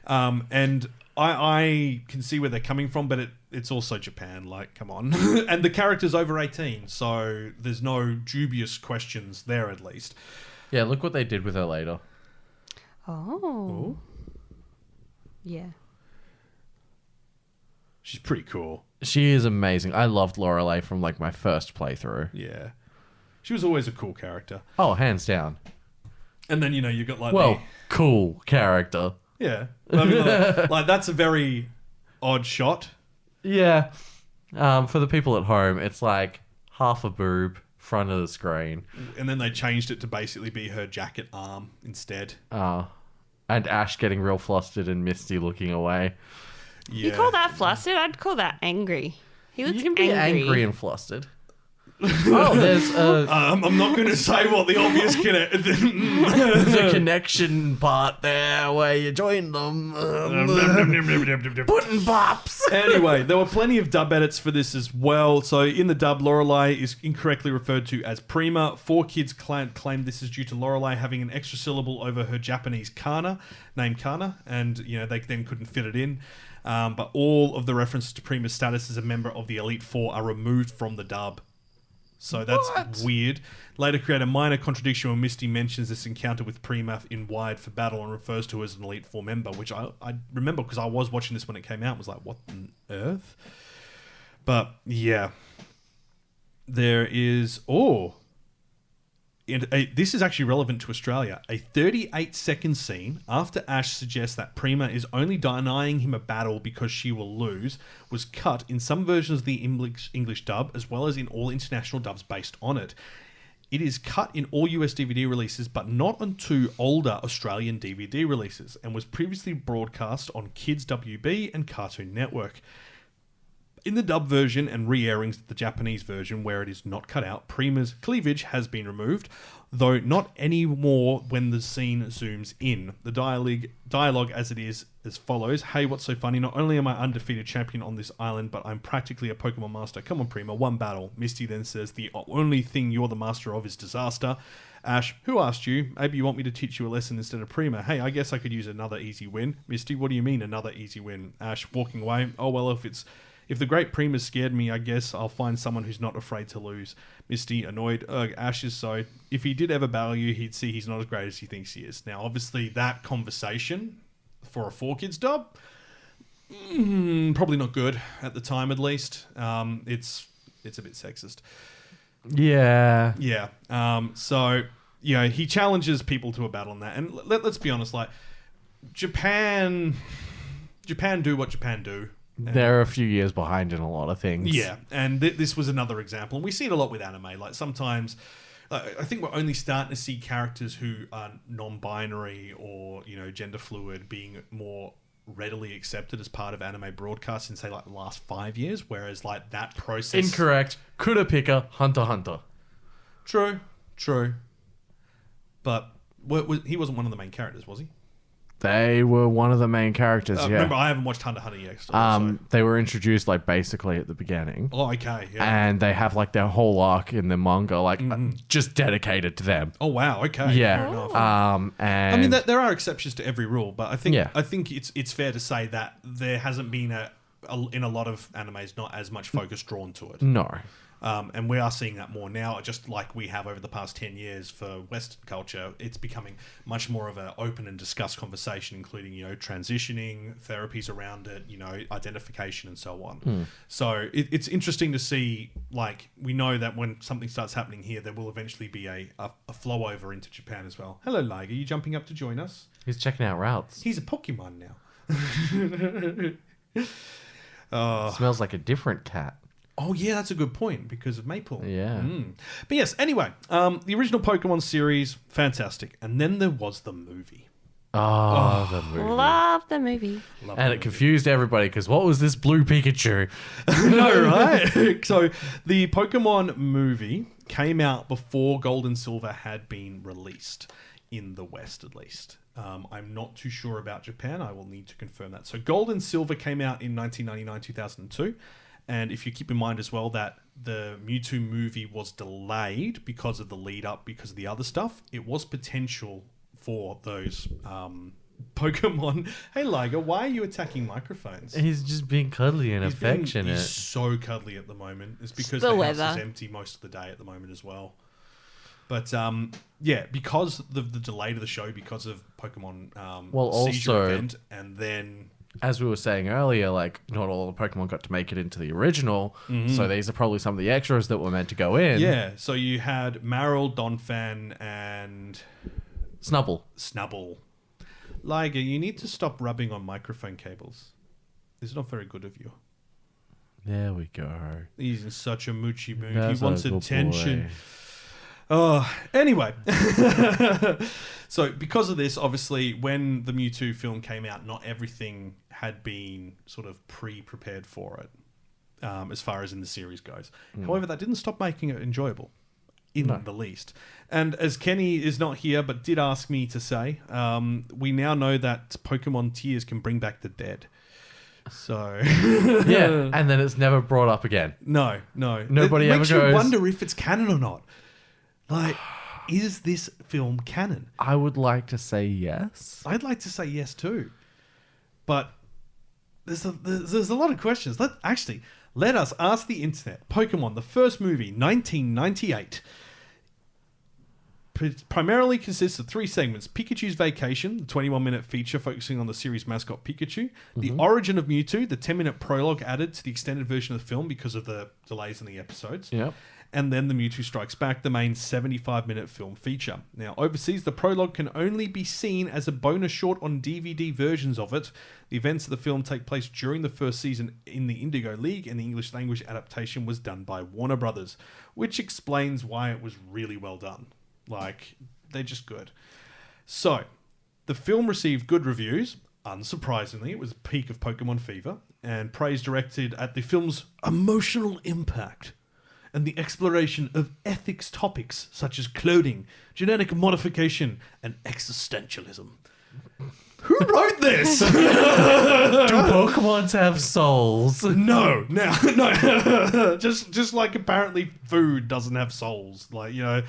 and I can see where they're coming from, but it's also Japan. Like, come on, and the character's over 18, so there's no dubious questions there at least. Yeah, look what they did with her later. Oh. Yeah. She's pretty cool. She is amazing. I loved Lorelei from like my first playthrough. Yeah, she was always a cool character. Oh, hands down. And then you got like Well, cool character. yeah, I mean, like that's a very odd shot. Yeah. For the people at home, it's like half a boob, front of the screen. And then they changed it to basically be her jacket arm instead. And Ash getting real flustered and Misty looking away. Yeah. You call that flustered? I'd call that angry. He looks You can be angry and flustered. Oh, there's I'm not going to say what the obvious there's a connection part there where you join them. Putting bops. Anyway, there were plenty of dub edits for this as well. So in the dub, Lorelei is incorrectly referred to as Prima. 4Kids claimed this is due to Lorelei having an extra syllable over her Japanese name Kana, and they then couldn't fit it in. But all of the references to Prima's status as a member of the Elite Four are removed from the dub. So that's weird. Later create a minor contradiction when Misty mentions this encounter with Prima in Wired for Battle and refers to her as an Elite Four member, which I remember because I was watching this when it came out and was like, what on earth? But yeah. There is... this is actually relevant to Australia. A 38-second scene after Ash suggests that Prima is only denying him a battle because she will lose was cut in some versions of the English dub as well as in all international dubs based on it. It is cut in all US DVD releases but not on 2 older Australian DVD releases and was previously broadcast on Kids WB and Cartoon Network. In the dub version and re-airings of the Japanese version where it is not cut out, Prima's cleavage has been removed, though not any more when the scene zooms in. The dialogue as it is as follows. Hey, what's so funny? Not only am I undefeated champion on this island, but I'm practically a Pokemon master. Come on, Prima, one battle. Misty then says, the only thing you're the master of is disaster. Ash, who asked you? Maybe you want me to teach you a lesson instead of Prima. Hey, I guess I could use another easy win. Misty, what do you mean another easy win? Ash, walking away. Oh, well, if the great Prima scared me, I guess I'll find someone who's not afraid to lose. Misty, annoyed. Ash is so. If he did ever battle you, he'd see he's not as great as he thinks he is. Now, obviously, that conversation for a 4Kids dub, probably not good at the time, at least. It's a bit sexist. Yeah. Yeah. So, he challenges people to a battle on that. And let's be honest, like, Japan do what Japan do. They're a few years behind in a lot of things. Yeah, and this was another example. And we see it a lot with anime. Like, sometimes... I think we're only starting to see characters who are non-binary or, gender fluid being more readily accepted as part of anime broadcasts in, say, like, the last 5 years, whereas, like, that process... Incorrect. Kurapika, Hunter x Hunter. True. But he wasn't one of the main characters, was he? They were one of the main characters, yeah. Remember, I haven't watched Hunter x Hunter yet. So. They were introduced, like, basically at the beginning. Oh, okay, yeah. And they have, like, their whole arc in the manga, like, just dedicated to them. Oh, wow, okay. Yeah. Fair enough. And I mean, there are exceptions to every rule, but I think Yeah. it's fair to say that there hasn't been in a lot of animes not as much focus drawn to it. No. And we are seeing that more now, just like we have over the past 10 years for Western culture. It's becoming much more of an open and discussed conversation, including, transitioning, therapies around it, identification and so on. So it's interesting to see, like, we know that when something starts happening here, there will eventually be a flow over into Japan as well. Hello, Liger. You jumping up to join us? He's checking out routes. He's a Pokemon now. Smells like a different cat. Oh, yeah, that's a good point because of Maple. Yeah. But yes, anyway, the original Pokemon series, fantastic. And then there was the movie. Oh, the movie. Love the movie. And it confused everybody because what was this blue Pikachu? No, right? So the Pokemon movie came out before Gold and Silver had been released, in the West at least. I'm not too sure about Japan. I will need to confirm that. So Gold and Silver came out in 1999-2002. And if you keep in mind as well that the Mewtwo movie was delayed because of the lead up, because of the other stuff, it was potential for those Pokemon. Hey, Liger, why are you attacking microphones? He's just being cuddly and affectionate. He's so cuddly at the moment. It's because The the weather. house is empty most of the day at the moment as well. But yeah, because the delay to the show, because of Pokemon seizure also- event, and then As we were saying earlier, like, not all the Pokemon got to make it into the original, so these are probably some of the extras that were meant to go in. yeah, so you had Marill, Donphan, and Snubble. Snubble. Liger, you need to stop rubbing on microphone cables. It's not very good of you. There we go. He's in such a moochy mood. That's He wants a good attention. boy. Oh, anyway. So because of this, obviously, when the Mewtwo film came out, not everything had been sort of pre-prepared for it, as far as in the series goes. However, that didn't stop making it enjoyable, in the least. And as Kenny is not here, but did ask me to say, we now know that Pokemon Tears can bring back the dead. So Yeah, and then it's never brought up again. no. Nobody it ever makes goes- you wonder if it's canon or not. Like, is this film canon? I would like to say yes. I'd like to say yes too, but there's a lot of questions. Let us ask the internet. Pokemon, the first movie, 1998. Primarily consists of 3 segments: Pikachu's Vacation, the 21-minute feature focusing on the series mascot Pikachu; the origin of Mewtwo, the 10-minute prologue added to the extended version of the film because of the delays in the episodes; Yep. and then the Mewtwo Strikes Back, the main 75-minute film feature. Now, overseas, the prologue can only be seen as a bonus short on DVD versions of it. The events of the film take place during the first season in the Indigo League, and the English language adaptation was done by Warner Brothers, which explains why it was really well done. Like, they're just good. So, the film received good reviews. Unsurprisingly, it was a peak of Pokemon fever, and praise directed at the film's emotional impact and the exploration of ethics topics such as cloning, genetic modification, and existentialism. Who wrote this? Do Pokemons have souls? No. Just like apparently food doesn't have souls. Like, you know,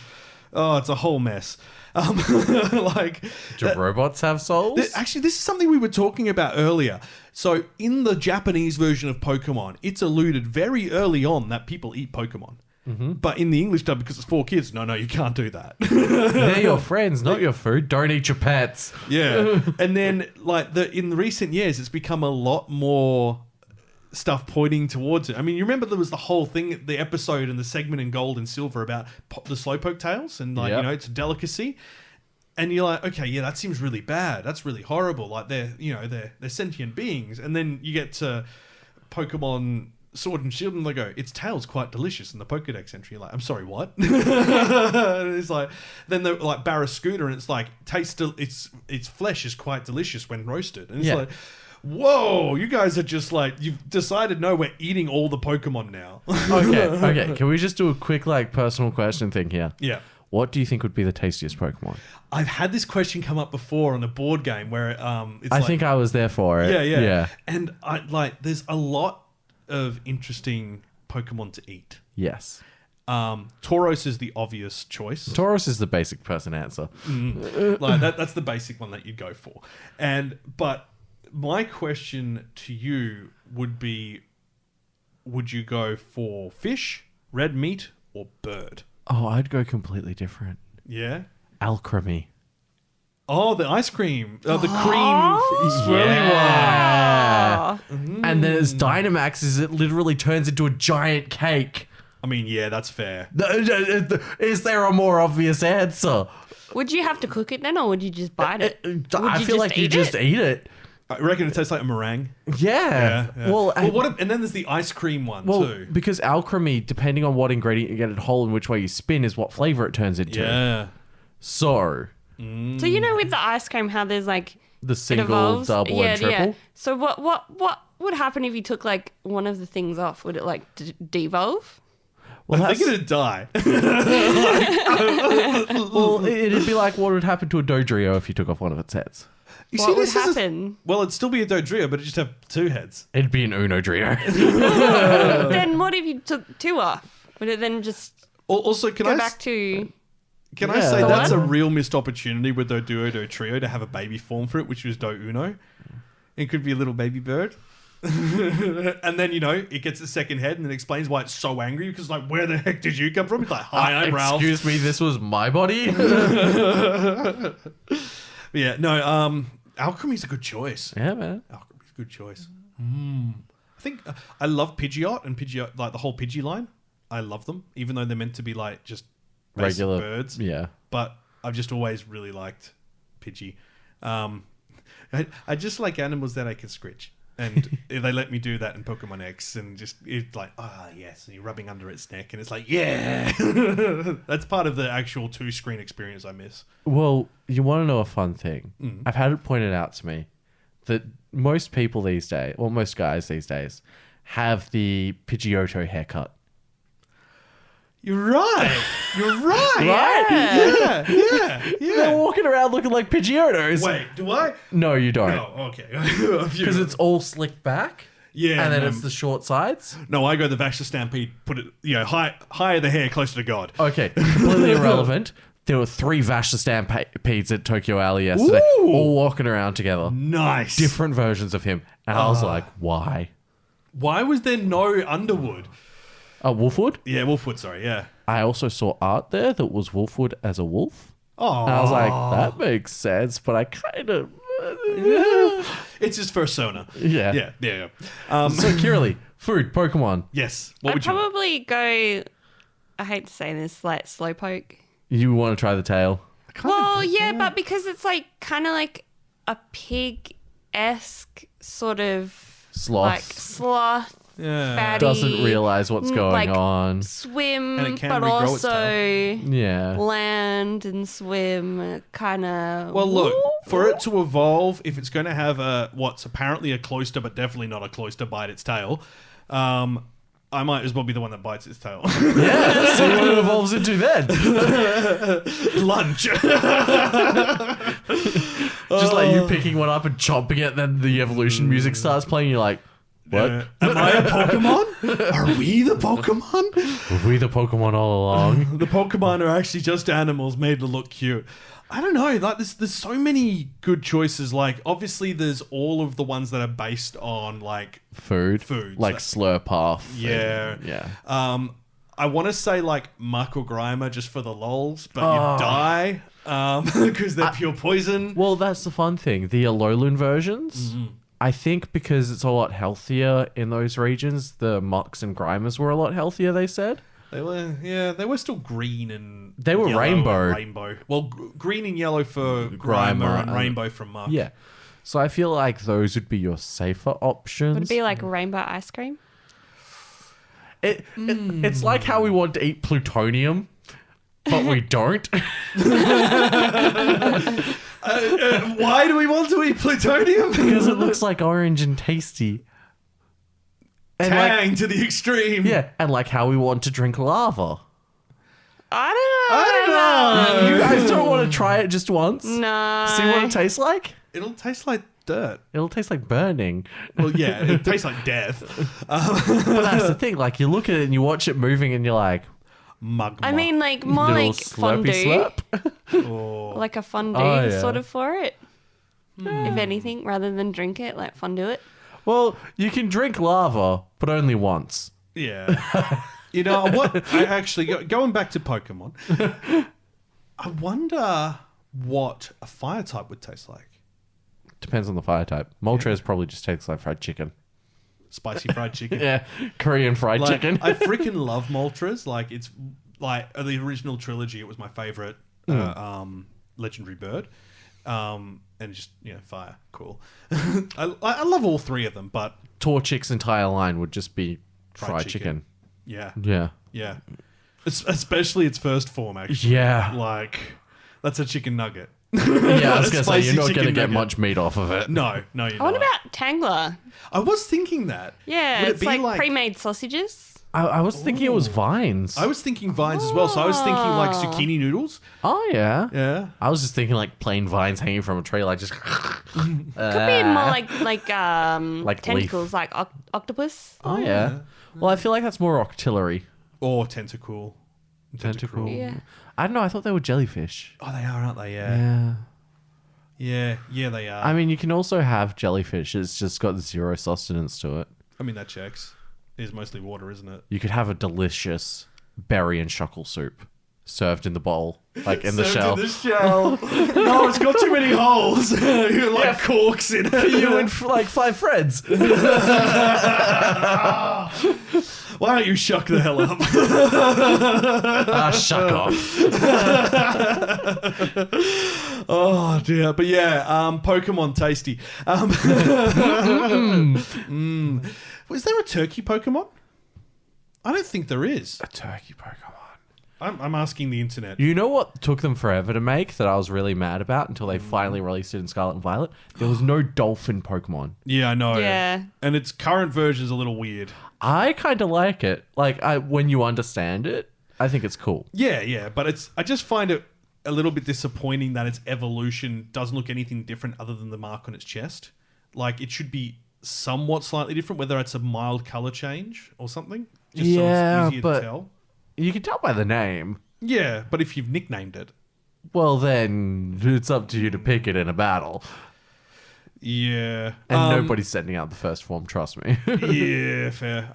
oh, it's a whole mess. Like, Do robots have souls? actually, this is something we were talking about earlier. So, in the Japanese version of Pokemon, it's alluded very early on that people eat Pokemon. But in the English dub, because it's for kids, no, you can't do that. They're your friends, not your food. Don't eat your pets. Yeah. And then, like, in the recent years, it's become a lot more stuff pointing towards it. I mean, you remember there was the whole thing, the episode and the segment in Gold and Silver about the Slowpoke tails and, like, Yep. you know, it's a delicacy. And you're like, okay, yeah, that seems really bad. That's really horrible. Like, they're sentient beings. And then you get to Pokemon Sword and Shield and they go, its tail's quite delicious in the Pokedex entry. You're like, I'm sorry, what? It's like, then they're like Barraskewda and it's like, its flesh is quite delicious when roasted. And it's like, whoa, you guys are just like, you've decided, no, we're eating all the Pokemon now. Okay. Can we just do a quick, like, personal question thing here? Yeah. What do you think would be the tastiest Pokemon? I've had this question come up before on a board game where it's I think I was there for it. Yeah. And there's a lot of interesting Pokemon to eat. Yes. Tauros is the obvious choice. Tauros is the basic person answer. Like that's the basic one that you'd go for. But my question to you would be, would you go for fish, red meat, or bird? Oh, I'd go completely different. Yeah? Alchemy. Oh, the ice cream. The cream swirly Yeah. And then as Dynamax, it literally turns into a giant cake. I mean, yeah, that's fair. Is there a more obvious answer? Would you have to cook it then, or would you just bite it? I feel like you just eat it. I reckon it tastes like a meringue. Yeah. Yeah. Well, And then there's the ice cream one too. because alchemy, depending on what ingredient you get it whole and which way you spin, is what flavor it turns into. Yeah. So So you know with the ice cream how there's like the it single, evolves? double, and triple. Yeah. So what would happen if you took like one of the things off? Would it like devolve? Well, I think it'd die. well, it'd be like what would happen to a Dodrio if you took off one of its heads. You What would this is happen? well, it'd still be a Dodrio, but it'd just have 2 heads. It'd be an Uno Drio. Then what if you took 2 off? Would it then just Also, go back to? Can I Yeah. say The that's a one? real missed opportunity with Do Duo Do Trio to have a baby form for it, which was Do Uno. It could be a little baby bird. And then, it gets a second head and it explains why it's so angry because, like, where the heck did you come from? It's like, hi, I'm Ralph. Excuse me, this was my body? Yeah, no, Alchemy's a good choice. Yeah, man. Alchemy's a good choice. I think I love Pidgeot and Pidgeot, like the whole Pidgey line. I love them, even though they're meant to be like just basic Regular birds. Yeah. But I've just always really liked Pidgey. I just like animals that I can scratch. And they let me do that in Pokemon X, and just it's like, yes, and you're rubbing under its neck, and it's like, yeah, that's part of the actual 2-screen experience I miss. Well, you want to know a fun thing? I've had it pointed out to me that most people these days, or most guys these days, have the Pidgeotto haircut. You're right. You're right. Right? Yeah. They're walking around looking like Pidgeottos. Wait, do I? No, you don't. Oh, okay. Because it's all slicked back. Yeah, And then no. it's the short sides. No, I go the Vaster Stampede, put it, higher the hair, closer to God. Okay, completely irrelevant. There were 3 Vashta Stampedes at Tokyo Alley yesterday, Ooh. all walking around together. Nice. Different versions of him. And I was like, why? Why was there no Underwood? Wolfwood? Yeah, Wolfwood, sorry, yeah. I also saw art there that was Wolfwood as a wolf. Oh. And I was like, that makes sense, but I kind of... It's his persona. Yeah. Yeah. So, Kirili, food, Pokemon. Yes. What I'd would you want? probably go. I hate to say this, like Slowpoke. You want to try the tail? Well, yeah, but because it's like kind of like a pig-esque sort of Sloth. like sloth, Yeah. fatty, Doesn't realize what's going like, on. swim, And it can but regrow its also Yeah. land and swim, kind of. Well, look, for it to evolve, if it's going to have what's apparently a cloister, but definitely not a cloister, bite its tail, I might as well be the one that bites its tail. Yeah, see what it evolves into then. Lunch. Just like you picking one up and chomping it, then the evolution music starts playing, you're like, what? Am I a Pokemon? Are we the Pokemon? Were we the Pokemon all along? The Pokemon are actually just animals made to look cute. I don't know. Like, there's so many good choices. Like, obviously, there's all of the ones that are based on like Food. Foods. Like Slurpuff. Yeah. and- yeah. I want to say like Muck or Grimer just for the lols, but you die because they're pure poison. Well, that's the fun thing. The Alolan versions, I think because it's a lot healthier in those regions, the Mucks and Grimers were a lot healthier, they said. They were still green and They were yellow rainbow. and rainbow. Well, green and yellow for Grimer Grimer and and- rainbow for Muck. Yeah. So I feel like those would be your safer options. Would it be like rainbow ice cream? It's like how we want to eat plutonium, but we don't. Why do we want to eat plutonium? Because it looks like orange and tasty. And Tang to the extreme. yeah, and like how we want to drink lava. I don't know. You guys don't want to try it just once? No. See what it tastes like? It'll taste like dirt. It'll taste like burning. Well, yeah, it tastes like death. But that's the thing. Like, you look at it and you watch it moving and you're like, Mugma. I mean, like more little like slurpy fondue, slurp. like a fondue Oh, yeah. sort of for it. If anything, rather than drink it, like fondue it. Well, you can drink lava, but only once. Yeah. You know what? I actually going back to Pokemon. I wonder what a fire type would taste like. Depends on the fire type. Moltres probably just tastes like fried chicken. Spicy fried chicken. Yeah, Korean fried Like, chicken. I freaking love Moltres. Like, it's like the original trilogy. It was my favorite legendary bird. And just, fire. Cool. I love all three of them, but... Torchic's entire line would just be fried chicken. Yeah. Yeah. Yeah. Especially its first form, actually. Yeah. Like, that's a chicken nugget. Yeah, I was going to say, you're Spicy not going to chicken get nugget. much meat off of it. No, you're not. What about Tangler? I was thinking that. Yeah, Would it it's be like pre-made sausages. I was thinking it was vines. I was thinking vines as well, so I was thinking like zucchini noodles. Oh, yeah. Yeah. I was just thinking like plain vines hanging from a tree, like just... Could be more like tentacles, leaf. like octopus. Oh, yeah. Well, I feel like that's more artillery. Or tentacle. Tentacle. Yeah. I don't know. I thought they were jellyfish. Oh, they are, aren't they? Yeah. Yeah. Yeah, they are. I mean, you can also have jellyfish. It's just got zero sustenance to it. I mean, that checks. It is mostly water, isn't it? You could have a delicious berry and shuckle soup served in the bowl, like in the shell. In the shell. No, it's got too many holes. You're like corks in it. For you and like 5 friends. Why don't you shuck the hell up? Shuck off. Oh dear, but yeah, Pokemon tasty. Is there a turkey Pokemon? I don't think there is. A turkey Pokemon. I'm asking the internet. You know what took them forever to make that I was really mad about until they finally released it in Scarlet and Violet? There was no dolphin Pokemon. Yeah, I know. Yeah. And its current version's a little weird. I kind of like it. Like, when you understand it, I think it's cool. Yeah, but I just find it a little bit disappointing that its evolution doesn't look anything different other than the mark on its chest. Like, it should be somewhat slightly different, whether it's a mild color change or something. Just so it's easier to tell. You can tell by the name. Yeah, but if you've nicknamed it. Well, then it's up to you to pick it in a battle. Yeah. And nobody's sending out the first form, trust me. Yeah, fair.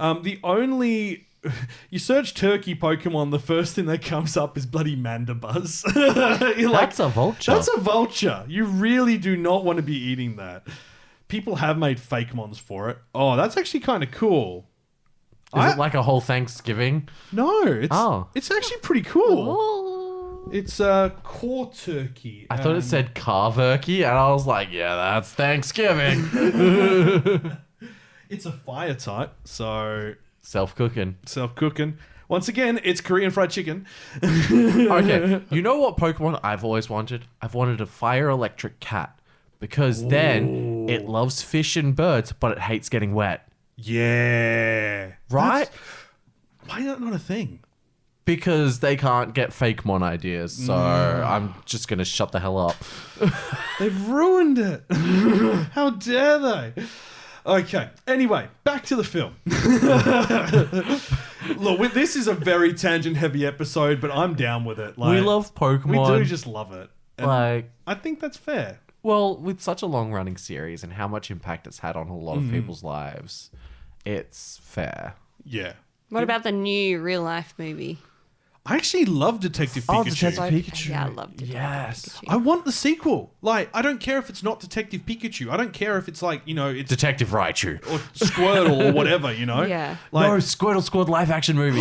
You search turkey Pokemon, the first thing that comes up is bloody Mandibuzz. You're like, That's a vulture. That's a vulture. You really do not want to be eating that. People have made fake mons for it. Oh, that's actually kind of cool. Is it like a whole Thanksgiving? No, it's actually pretty cool. Oh. It's core turkey. I thought it said carverkey, and I was like, yeah, that's Thanksgiving. It's a fire type, so Self-cooking. self-cooking. Once again, it's Korean fried chicken. Okay, you know what Pokemon I've always wanted? I've wanted a fire electric cat. Because then it loves fish and birds, but it hates getting wet. Yeah. Right? Why is that not a thing? Because they can't get fake mon ideas, so I'm just going to shut the hell up. They've ruined it. How dare they? Okay. Anyway, back to the film. Look, this is a very tangent-heavy episode, but I'm down with it. Like, We love Pokemon. We do just love it. And Like, I think that's fair. well, with such a long-running series and how much impact it's had on a lot of people's lives, it's fair. Yeah. What about the new real life movie? I actually love Detective Pikachu. Oh, Detective Pikachu. Yeah, I loved it. Yes. I want the sequel. Like, I don't care if it's not Detective Pikachu. I don't care if it's like, it's Detective Raichu. or Squirtle or whatever, Yeah. Like, No, Squirtle Squad live action movie.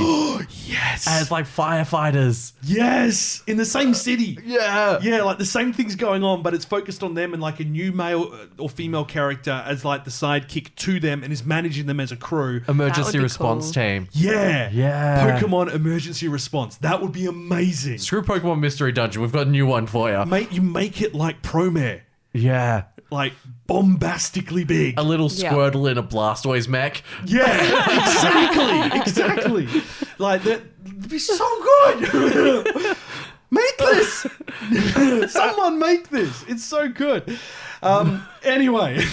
yes. As like firefighters. Yes. In the same city. Yeah. Yeah, like the same thing's going on, but it's focused on them and like a new male or female character as like the sidekick to them and is managing them as a crew. Emergency be response cool. team. Yeah. Yeah. Pokemon Emergency Response. That would be amazing. Screw Pokemon Mystery Dungeon. We've got a new one for you. Mate, you make it like Promare. Yeah. Like bombastically big. A little Yeah. Squirtle in a Blastoise mech. Yeah, exactly. Like that'd be so good. Make this. Someone make this. It's so good. Anyway.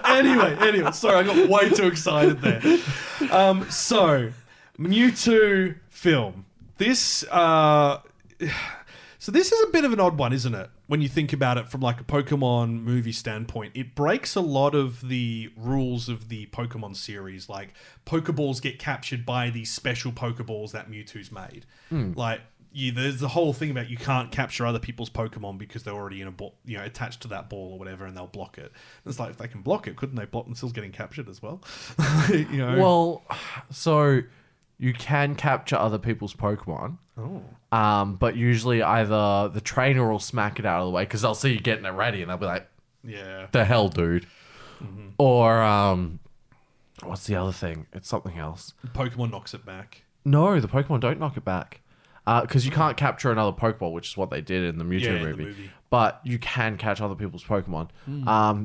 Anyway. Sorry, I got way too excited there. So Mewtwo film. This so this is a bit of an odd one, isn't it? When you think about it from like a Pokemon movie standpoint, it breaks a lot of the rules of the Pokemon series. Like Pokeballs get captured by these special Pokeballs that Mewtwo's made. Like there's the whole thing about you can't capture other people's Pokemon because they're already in a ball, attached to that ball or whatever, and they'll block it. It's like if they can block it, couldn't they block themselves getting captured as well? Well, so you can capture other people's Pokemon. Oh. But usually either the trainer will smack it out of the way because they'll see you getting it ready and they'll be like, Yeah. the hell, dude. Or, what's the other thing? It's something else. Pokemon knocks it back. No, the Pokemon don't knock it back. Because you can't capture another Pokeball, which is what they did in the Mewtwo in the movie. movie. But you can catch other people's Pokemon.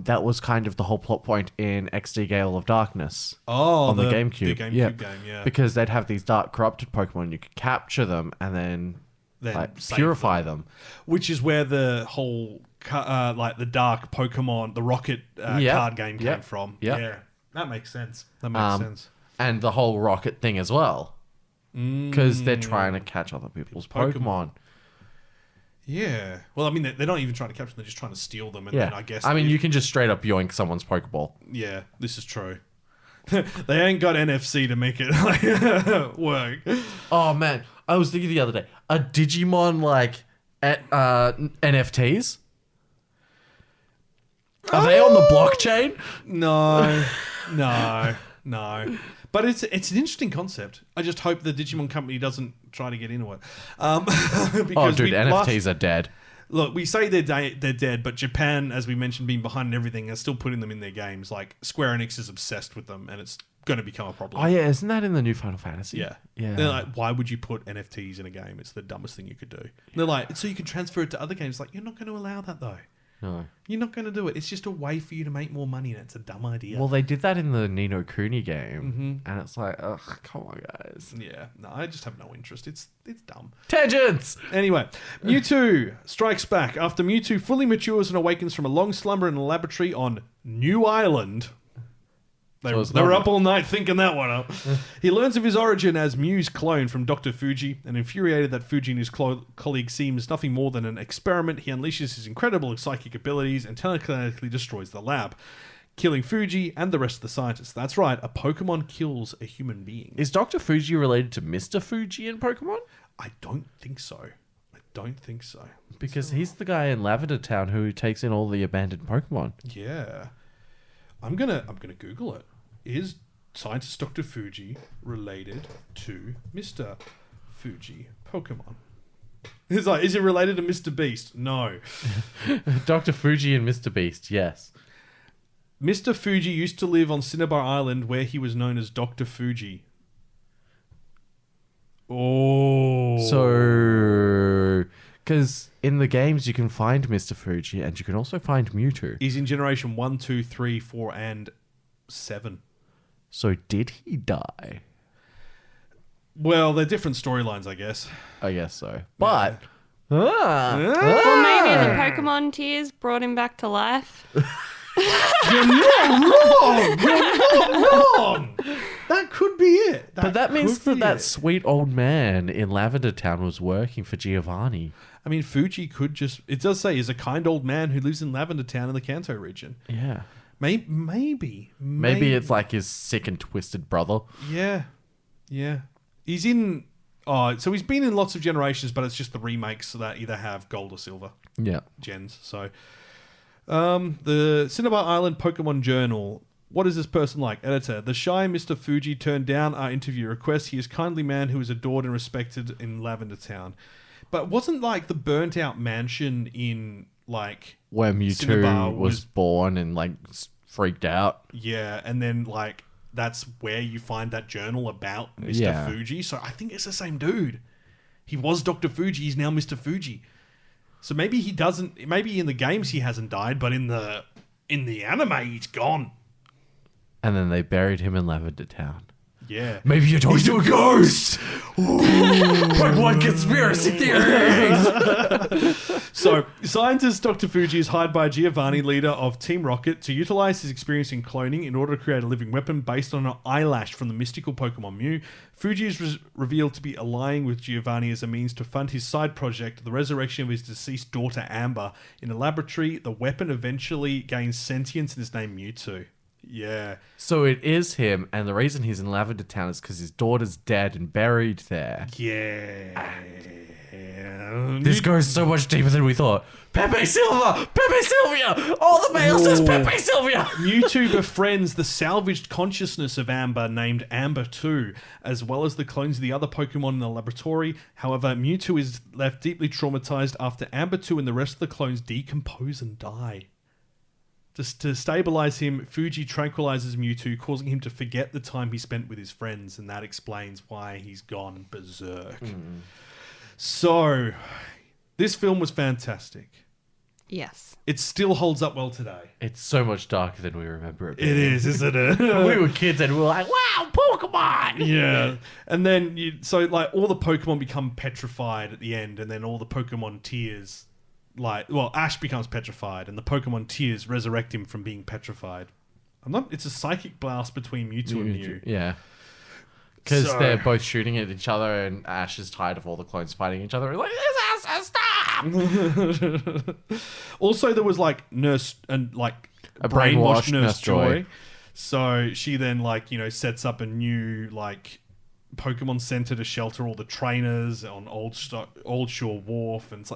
That was kind of the whole plot point in XD Gale of Darkness. Oh, on the GameCube. The GameCube game, yeah. Because they'd have these dark corrupted Pokemon. You could capture them and then save purify them. Which is where the whole, the dark Pokemon, the Rocket card game came from. Yep. Yeah, that makes sense. That makes sense. And the whole Rocket thing as well. Because they're trying to catch other people's Pokemon. Yeah. Well, I mean, they're not even trying to capture them. They're just trying to steal them. And then I guess... you can just straight up yoink someone's Pokeball. Yeah, this is true. They ain't got NFC to make it work. Oh, man. I was thinking the other day. Are Digimon, NFTs? Are they on the blockchain? No. But it's an interesting concept. I just hope the Digimon company doesn't try to get into it. NFTs are dead. Look, we say they're dead, but Japan, as we mentioned, being behind everything, are still putting them in their games. Like, Square Enix is obsessed with them, and it's going to become a problem. Oh, yeah. Isn't that in the new Final Fantasy? Yeah. Yeah. They're like, why would you put NFTs in a game? It's the dumbest thing you could do. And they're like, so you can transfer it to other games. Like, you're not going to allow that, though. No. You're not going to do it. It's just a way for you to make more money, and it's a dumb idea. Well, they did that in the Ni no Kuni game, and it's like, ugh, come on, guys. Yeah. No, I just have no interest. It's dumb. Tangents! Anyway, Mewtwo strikes back after Mewtwo fully matures and awakens from a long slumber in a laboratory on New Island. They were up all night thinking that one up. He learns of his origin as Mew's clone from Dr. Fuji, and infuriated that Fuji and his colleague seems nothing more than an experiment, he unleashes his incredible psychic abilities and telekinetically destroys the lab, killing Fuji and the rest of the scientists. That's right, a Pokemon kills a human being. Is Dr. Fuji related to Mr. Fuji in Pokemon? I don't think so. Because he's the guy in Lavender Town who takes in all the abandoned Pokemon. Yeah. I'm gonna Google it. Is scientist Dr. Fuji related to Mr. Fuji Pokemon? It's like, is it related to Mr. Beast? No. Dr. Fuji and Mr. Beast, yes. Mr. Fuji used to live on Cinnabar Island, where he was known as Dr. Fuji. Oh. So, because in the games you can find Mr. Fuji and you can also find Mewtwo. He's in Generation 1, 2, 3, 4, and 7. So did he die? Well, they're different storylines, I guess. I guess so. But... Well, maybe the Pokemon tears brought him back to life. You're not wrong! That could be it. But that means that sweet old man in Lavender Town was working for Giovanni. I mean, Fuji could just... It does say he's a kind old man who lives in Lavender Town in the Kanto region. Yeah. Maybe it's like his sick and twisted brother. Yeah. He's in... Oh, so he's been in lots of generations, but it's just the remakes that either have gold or silver gens. So, the Cinnabar Island Pokemon Journal. What is this person like? Editor. The shy Mr. Fuji turned down our interview request. He is a kindly man who is adored and respected in Lavender Town. But wasn't like the burnt out mansion in like... Where Mewtwo was born and like freaked out. Yeah, and then like that's where you find that journal about Mr. Fuji. So I think it's the same dude. He was Dr. Fuji, he's now Mr. Fuji. So maybe he doesn't... Maybe in the games he hasn't died, but in the anime he's gone. And then they buried him in Lavender Town. Yeah. Maybe you're talking to a ghost! Pokemon conspiracy theories! So, scientist Dr. Fuji is hired by Giovanni, leader of Team Rocket, to utilize his experience in cloning in order to create a living weapon based on an eyelash from the mystical Pokemon Mew. Fuji is revealed to be allying with Giovanni as a means to fund his side project, the resurrection of his deceased daughter Amber. In a laboratory, the weapon eventually gains sentience and is named Mewtwo. Yeah. So it is him, and the reason he's in Lavender Town is because his daughter's dead and buried there. Yeah. This goes so much deeper than we thought. Pepe Silva! Pepe Sylvia! All the mail says Pepe Sylvia! Mewtwo befriends the salvaged consciousness of Amber named Amber 2, as well as the clones of the other Pokemon in the laboratory. However, Mewtwo is left deeply traumatized after Amber 2 and the rest of the clones decompose and die. Just to stabilize him, Fuji tranquilizes Mewtwo, causing him to forget the time he spent with his friends, and that explains why he's gone berserk. So, this film was fantastic. Yes. It still holds up well today. It's so much darker than we remember it being. It is, isn't it? We were kids and we were like, wow, Pokemon! Yeah. And then, all the Pokemon become petrified at the end, and then all the Pokemon tears, Ash becomes petrified, and the Pokemon tears resurrect him from being petrified. It's a psychic blast between Mewtwo and Mew. Yeah. Because they're both shooting at each other, and Ash is tired of all the clones fighting each other. Like, this has to stop! Also, there was Nurse and A brainwashed Nurse Joy. So she then sets up a new Pokemon Center to shelter all the trainers on Old Shore Wharf, and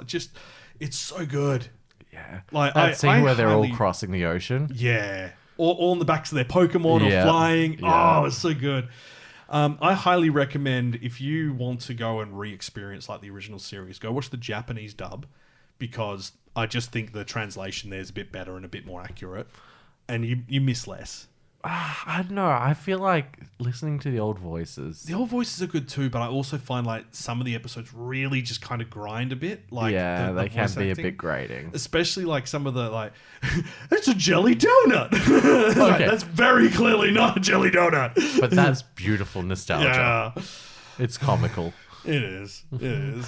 it's so good. Yeah. That scene where they're all crossing the ocean. Yeah. All on the backs of their Pokemon or flying. Yeah. Oh, it's so good. I highly recommend, if you want to go and re-experience the original series, go watch the Japanese dub, because I just think the translation there is a bit better and a bit more accurate, and you miss less. I don't know. I feel like listening to the old voices. The old voices are good too, but I also find some of the episodes really just kind of grind a bit. They can be acting. a bit grating. Especially some of the it's a jelly donut. Okay. That's very clearly not a jelly donut. But that's beautiful nostalgia. Yeah. It's comical. It is. It is.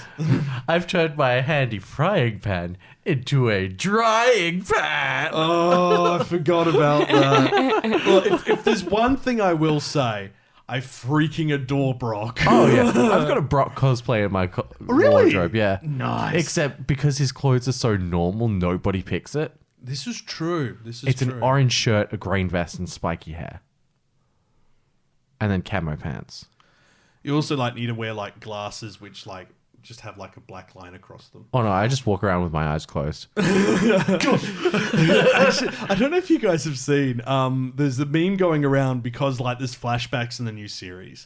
I've turned my handy frying pan into a drying pan. Oh, I forgot about that. Well, if there's one thing I will say, I freaking adore Brock. Oh, yeah. I've got a Brock cosplay in my wardrobe, yeah. Nice. Except because his clothes are so normal, nobody picks it. This is true. It's an orange shirt, a green vest, and spiky hair. And then camo pants. You also need to wear glasses which just have a black line across them. Oh no, I just walk around with my eyes closed. Actually, I don't know if you guys have seen, there's a meme going around because there's flashbacks in the new series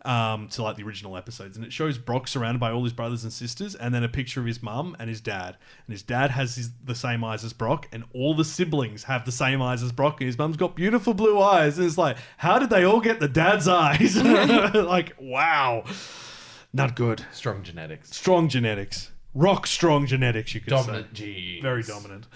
to the original episodes, and it shows Brock surrounded by all his brothers and sisters, and then a picture of his mum and his dad. And his dad has the same eyes as Brock, and all the siblings have the same eyes as Brock, and his mum's got beautiful blue eyes. And it's how did they all get the dad's eyes? Wow. Not good. Strong genetics. Strong genetics. Rock strong genetics, you could Dominant say. genes. Very dominant.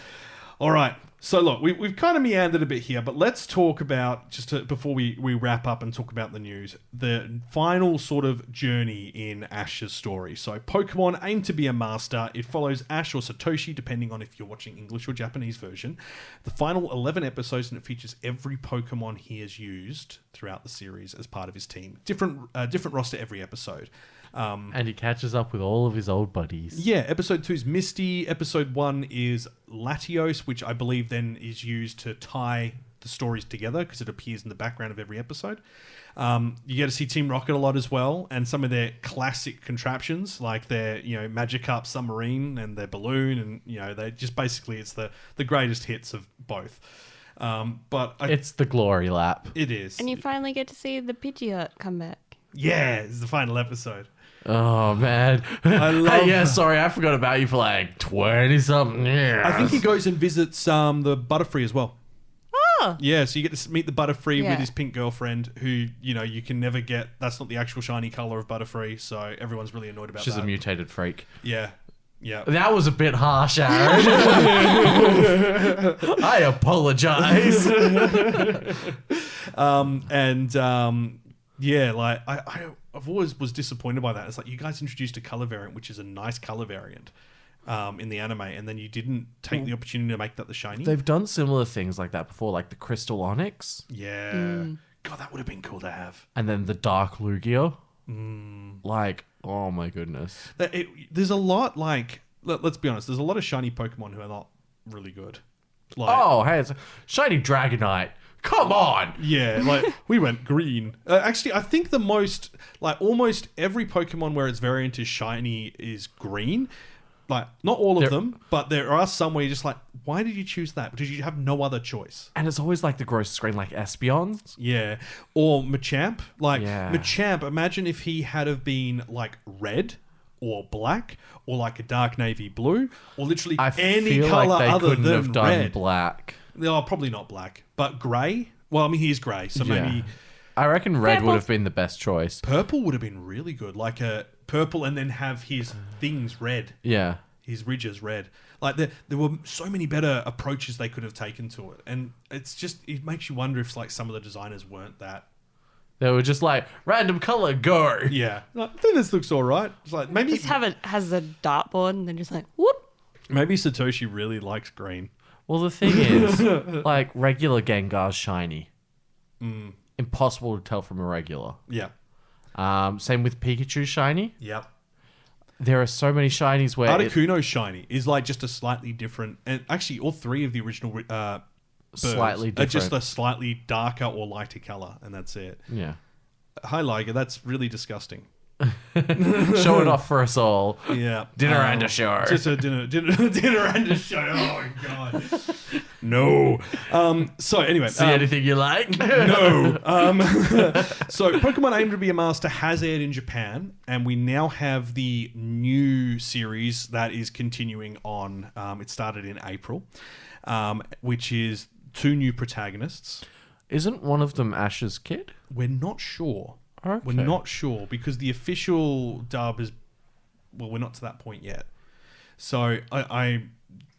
All right. So look, we've kind of meandered a bit here, but let's talk about, before we wrap up and talk about the news, the final sort of journey in Ash's story. So Pokemon aim to be a master. It follows Ash or Satoshi, depending on if you're watching English or Japanese version. The final 11 episodes, and it features every Pokemon he has used throughout the series as part of his team. Different roster every episode. And he catches up with all of his old buddies. Yeah, episode 2 is Misty. Episode 1 is Latios, which I believe then is used to tie the stories together because it appears in the background of every episode. You get to see Team Rocket a lot as well, and some of their classic contraptions, like their Magikarp submarine and their balloon, and they just basically it's the greatest hits of both. But it's the glory lap. It is, And you finally get to see the Pidgeot come back. Yeah, it's the final episode. Oh, man. I love yeah, sorry, I forgot about you for 20-something years. I think he goes and visits the Butterfree as well. Oh. Yeah, so you get to meet the Butterfree with his pink girlfriend, who, you can never get. That's not the actual shiny color of Butterfree, so everyone's really annoyed about that. She's a mutated freak. Yeah. Yeah. That was a bit harsh, Aaron. I apologize. Yeah, I've always was disappointed by that. It's you guys introduced a color variant, which is a nice color variant in the anime, and then you didn't take the opportunity to make that the shiny. They've done similar things like that before, like the Crystal Onyx. Yeah. God, that would have been cool to have. And then the Dark Lugia. Oh my goodness. There's a lot, let's be honest, there's a lot of shiny Pokemon who are not really good. Hey, it's a shiny Dragonite. Come on! Yeah, we went green. Actually, I think the most, almost every Pokemon where its variant is shiny is green. Like, not all of them, but there are some where you're just like, why did you choose that? Did you have no other choice? And it's always like the gross screen, like Espeons. Yeah. Or Machamp. Like, Yeah. Machamp, imagine if he had have been, like, red or black or, like, a dark navy blue or literally I any feel colour like they other couldn't than have done red. black. No, probably not black. But grey? Well, I mean, he is grey, so Yeah. maybe I reckon red Purple. would have been the best choice. purple would have been really good. Like a purple and then have his things red. Yeah. His ridges red. Like there were so many better approaches they could have taken to it, and it makes you wonder if like some of the designers weren't that. They were just like, random color, go. Yeah, I think this looks all right. It's like maybe Just has a dartboard and then just like whoop. maybe Satoshi really likes green. Well, the thing is, like, regular Gengar's shiny. Impossible to tell from a regular. Yeah, Same with Pikachu shiny. yep. There are so many shinies where Articuno's shiny is like just a slightly different, and actually all three of the original birds Slightly are just different. a slightly darker or lighter color, and that's it. Yeah. Hi, Liger, that's really disgusting. Show it off for us all. Yeah. Dinner and a show. Just a dinner and a show. Oh, God. No. So, anyway. See anything you like? No. So, Pokemon Aim to Be a Master has aired in Japan, and we now have the new series that is continuing on. It started in April, which is 2 new protagonists. Isn't one of them Ash's kid? We're not sure. Okay. We're not sure because the official dub is... Well, we're not to that point yet. So, I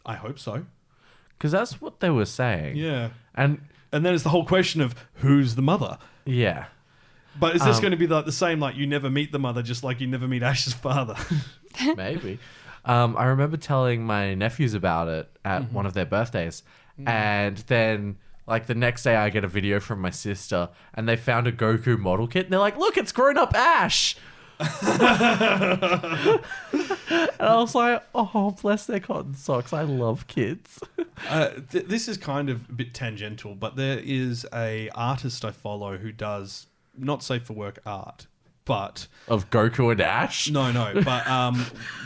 hope so. Because that's what they were saying. Yeah. And And then it's the whole question of who's the mother. yeah. But is this going to be like the same, like you never meet the mother, just like you never meet Ash's father? Maybe. I remember telling my nephews about it at one of their birthdays. And then, like, the next day I get a video from my sister and they found a Goku model kit. And they're like, look, it's grown up Ash. And I was like, oh, bless their cotton socks. I love kids. This is kind of a bit tangential, but there is a artist I follow who does not safe for work art, but... Of Goku and Ash? No, but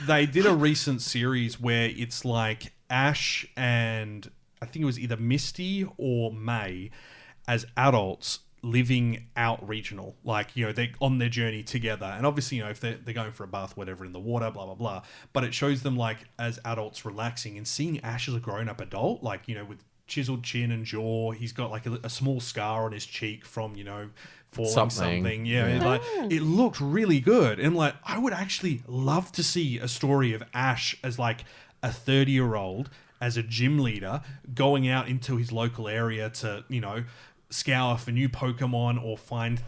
they did a recent series where it's like Ash and I think it was either Misty or May as adults living out regional, like, you know, they're on their journey together, and obviously, you know, if they're going for a bath, whatever, in the water, blah blah blah, but it shows them like as adults relaxing and seeing Ash as a grown-up adult, like, you know, with chiseled chin and jaw. He's got like a small scar on his cheek from, you know, falling something. Yeah. Like, it looked really good, and like I would actually love to see a story of Ash as like a 30-year-old as a gym leader going out into his local area to, you know, scour for new Pokemon or find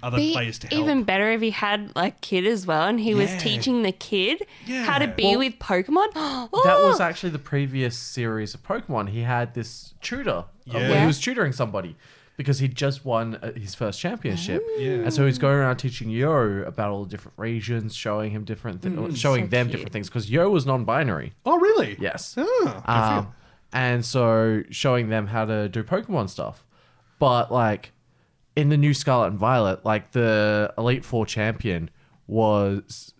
other players to help. Even better if he had like kid as well, and he was teaching the kid how to be with Pokemon. That was actually the previous series of Pokemon. He had this tutor. Where he was tutoring somebody because he'd just won his first championship. And so he's going around teaching Yo about all the different regions, showing him different showing them different things, because Yo was non-binary. Oh, really? Yes. Oh, And so showing them how to do Pokemon stuff. But, like, in the new Scarlet and Violet, like, the Elite Four champion was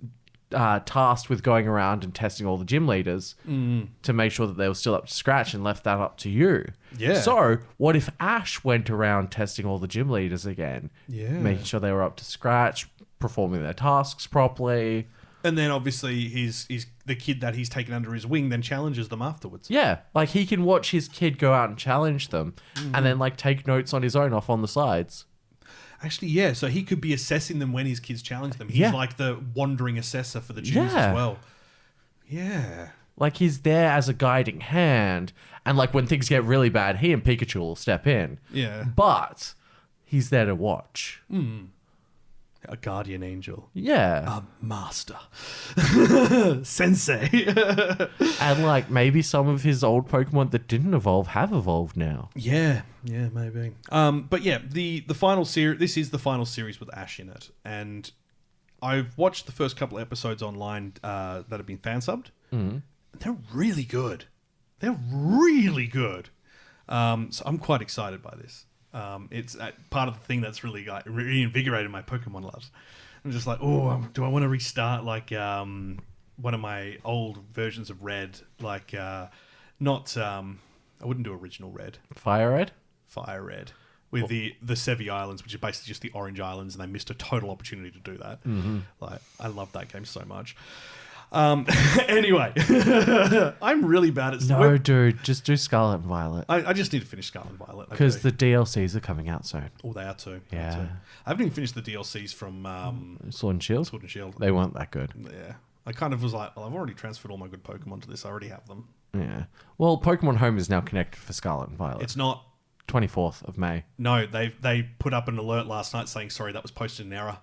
tasked with going around and testing all the gym leaders to make sure that they were still up to scratch, and left that up to you. Yeah. So, what if Ash went around testing all the gym leaders again? Yeah. Making sure they were up to scratch, performing their tasks properly. And then obviously he's the kid that he's taken under his wing then challenges them afterwards. Yeah, like he can watch his kid go out and challenge them and then like take notes on his own off on the sides. Actually, yeah, so he could be assessing them when his kids challenge them. He's like the wandering assessor for the gyms as well. Yeah. Like he's there as a guiding hand, and like when things get really bad, he and Pikachu will step in. Yeah. But he's there to watch. A guardian angel. Yeah. A master. Sensei. And like maybe some of his old Pokemon that didn't evolve have evolved now. Yeah, maybe. But yeah, the final series. This is the final series with Ash in it, and I've watched the first couple episodes online that have been fan subbed. They're really good. They're really good. So I'm quite excited by this. It's part of the thing that's really reinvigorated my Pokemon loves. I'm just like, do I want to restart like one of my old versions of Red, like not I wouldn't do original Red, Fire Red? Fire Red, with the Sevi Islands, which are basically just the orange islands, and they missed a total opportunity to do that. Like, I love that game so much. Anyway, I'm really bad at No, dude, just do Scarlet and Violet. I just need to finish Scarlet and Violet. Because the DLCs are coming out soon. Oh, they are too. They are Yeah. too. I haven't even finished the DLCs from Sword and Shield? Sword and Shield. They weren't that good. Yeah. I kind of was like, well, I've already transferred all my good Pokemon to this. I already have them. Yeah. Well, Pokemon Home is now connected for Scarlet and Violet. It's not. 24th of May. No, they put up an alert last night saying, sorry, that was posted in error.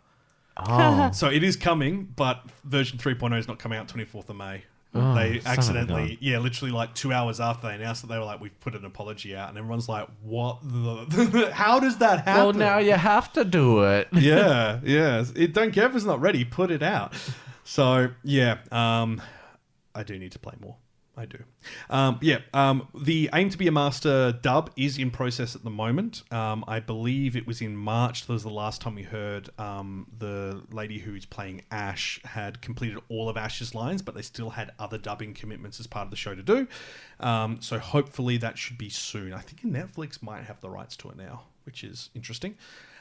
Oh. So it is coming, but version 3.0 is not coming out 24th of May. Oh, They son of a accidentally, literally like 2 hours after they announced it, they were like, we've put an apology out. And everyone's like, what the... How does that happen? Well, now you have to do it. Yeah. Don't care if it's not ready, put it out. So, yeah, I do need to play more. I do. The Aim to be a Master dub is in process at the moment. I believe it was in March. That was the last time we heard the lady who's playing Ash had completed all of Ash's lines, but they still had other dubbing commitments as part of the show to do. So hopefully that should be soon. I think Netflix might have the rights to it now, which is interesting.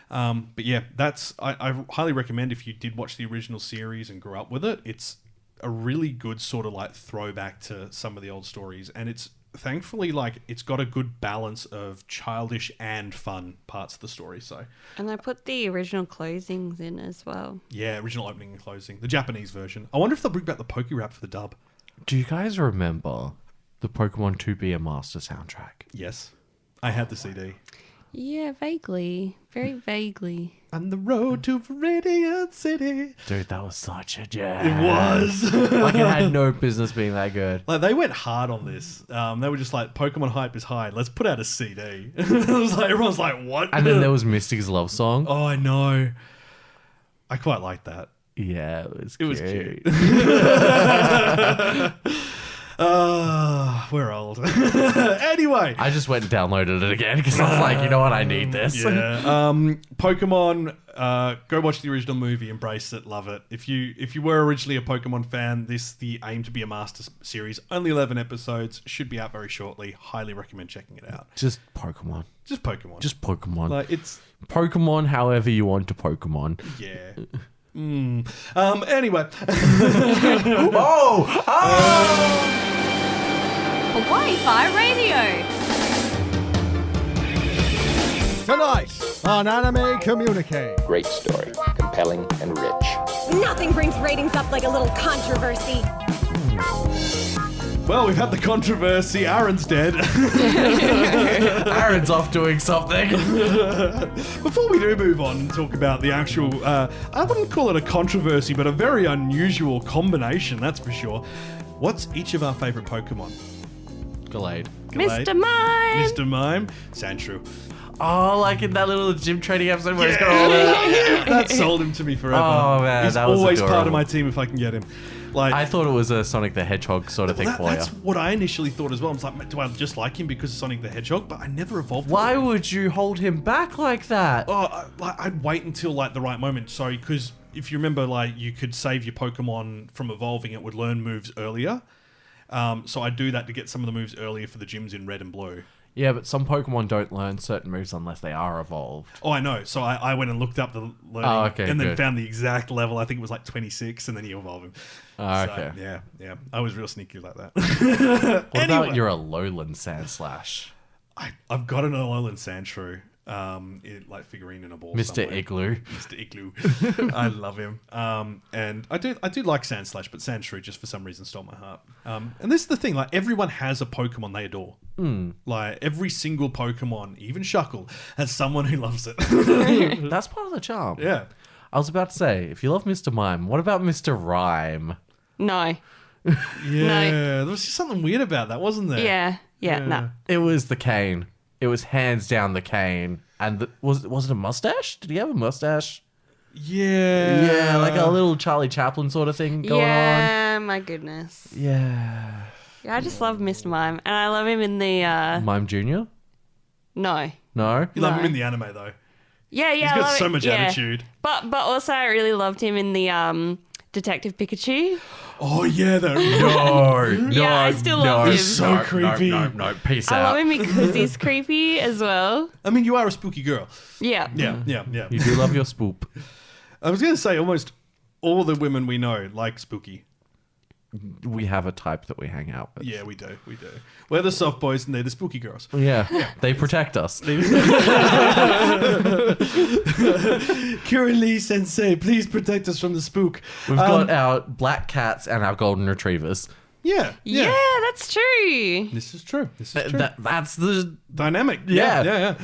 But yeah, I highly recommend if you did watch the original series and grew up with it. It's a really good sort of like throwback to some of the old stories, and it's thankfully like it's got a good balance of childish and fun parts of the story. So, And I put the original closings in as well. yeah, original opening and closing, the Japanese version. I wonder if they'll bring back the Poke Rap for the dub. Do you guys remember the Pokemon 2 a Master soundtrack? Yes, I had the CD. Yeah, vaguely. Very vaguely. On the road to Viridian City. Dude, that was such a jam. It was. Like, it had no business being that good. Like, they went hard on this. They were just like, Pokemon hype is high. Let's put out a CD. It was like, everyone's like, what? And then there was Mystic's love song. Oh, I know. I quite like that. Yeah, it was It was cute. We're old. Anyway. I just went and downloaded it again because I was like, you know what, I need this. Yeah. Pokemon, go watch the original movie, embrace it, love it. If you were originally a Pokemon fan, the Aim to be a Master series, only 11 episodes, should be out very shortly. Highly recommend checking it out. Just Pokemon. Just Pokemon. Just Pokemon. Like, it's Pokemon however you want to Pokemon. yeah. Anyway. Kawaii-Fi Radio. Tonight on Anime Communique. Great story, compelling and rich. Nothing brings ratings up like a little controversy. Well, we've had the controversy. Aaron's dead. Aaron's off doing something. Before we do move on and talk about the actual, I wouldn't call it a controversy, but a very unusual combination, that's for sure. What's each of our favourite Pokemon? Gallade. Mr. Mime! Mr. Mime, Sandshrew. Oh, like in that little gym training episode where he's got all the... That sold him to me forever. Oh, man, He's that was always part of adorable. my team if I can get him. Like, I thought it was a Sonic the Hedgehog sort of thing for you. That's what I initially thought as well. I was like, do I just like him because of Sonic the Hedgehog? But I never evolved. Why would you hold him back like that? Oh, I'd wait until like the right moment. Sorry, because if you remember, like you could save your Pokemon from evolving; it would learn moves earlier. So I do that to get some of the moves earlier for the gyms in Red and Blue. Yeah, but some Pokemon don't learn certain moves unless they are evolved. Oh, I know. So I went and looked up the learning and then found the exact level. I think it was like 26, and then you evolve him. Oh, okay. So, yeah. I was real sneaky like that. What about your Alolan Sandslash? I've got an Alolan Sandshrew. Like figurine in a ball. Mr. somewhere. Igloo. Mr. Igloo. I love him. And I do like Sandslash, but Sandshrew just for some reason stole my heart. And this is the thing, like everyone has a Pokemon they adore. Like every single Pokemon, even Shuckle, has someone who loves it. That's part of the charm. Yeah. I was about to say, if you love Mr. Mime, what about Mr. Rhyme? No. Yeah. There was just something weird about that, wasn't there? Yeah, no. It was the cane. It was hands down the cane. And was it a mustache? Did he have a mustache? Yeah. Yeah, like a little Charlie Chaplin sort of thing going on. Yeah, my goodness. Yeah. Yeah, I just love Mr. Mime. And I love him in the... Mime Jr.? No. No? You love him in the anime, though. Yeah, He's I got love so it. much Yeah. attitude. But also I really loved him in the Detective Pikachu. Oh yeah, No, Yeah, I still love him. He's so creepy. No, peace I out. love him because he's creepy as well. I mean, you are a spooky girl. Yeah. Yeah. You do love your spoop. I was going to say almost all the women we know like spooky. We have a type that we hang out with. Yeah, we do. We're the soft boys and they're the spooky girls. Yeah. They protect us. Kira Lee Sensei, please protect us from the spook. We've got our black cats and our golden retrievers. Yeah. Yeah, that's true. This is true. That's the Dynamic. Yeah.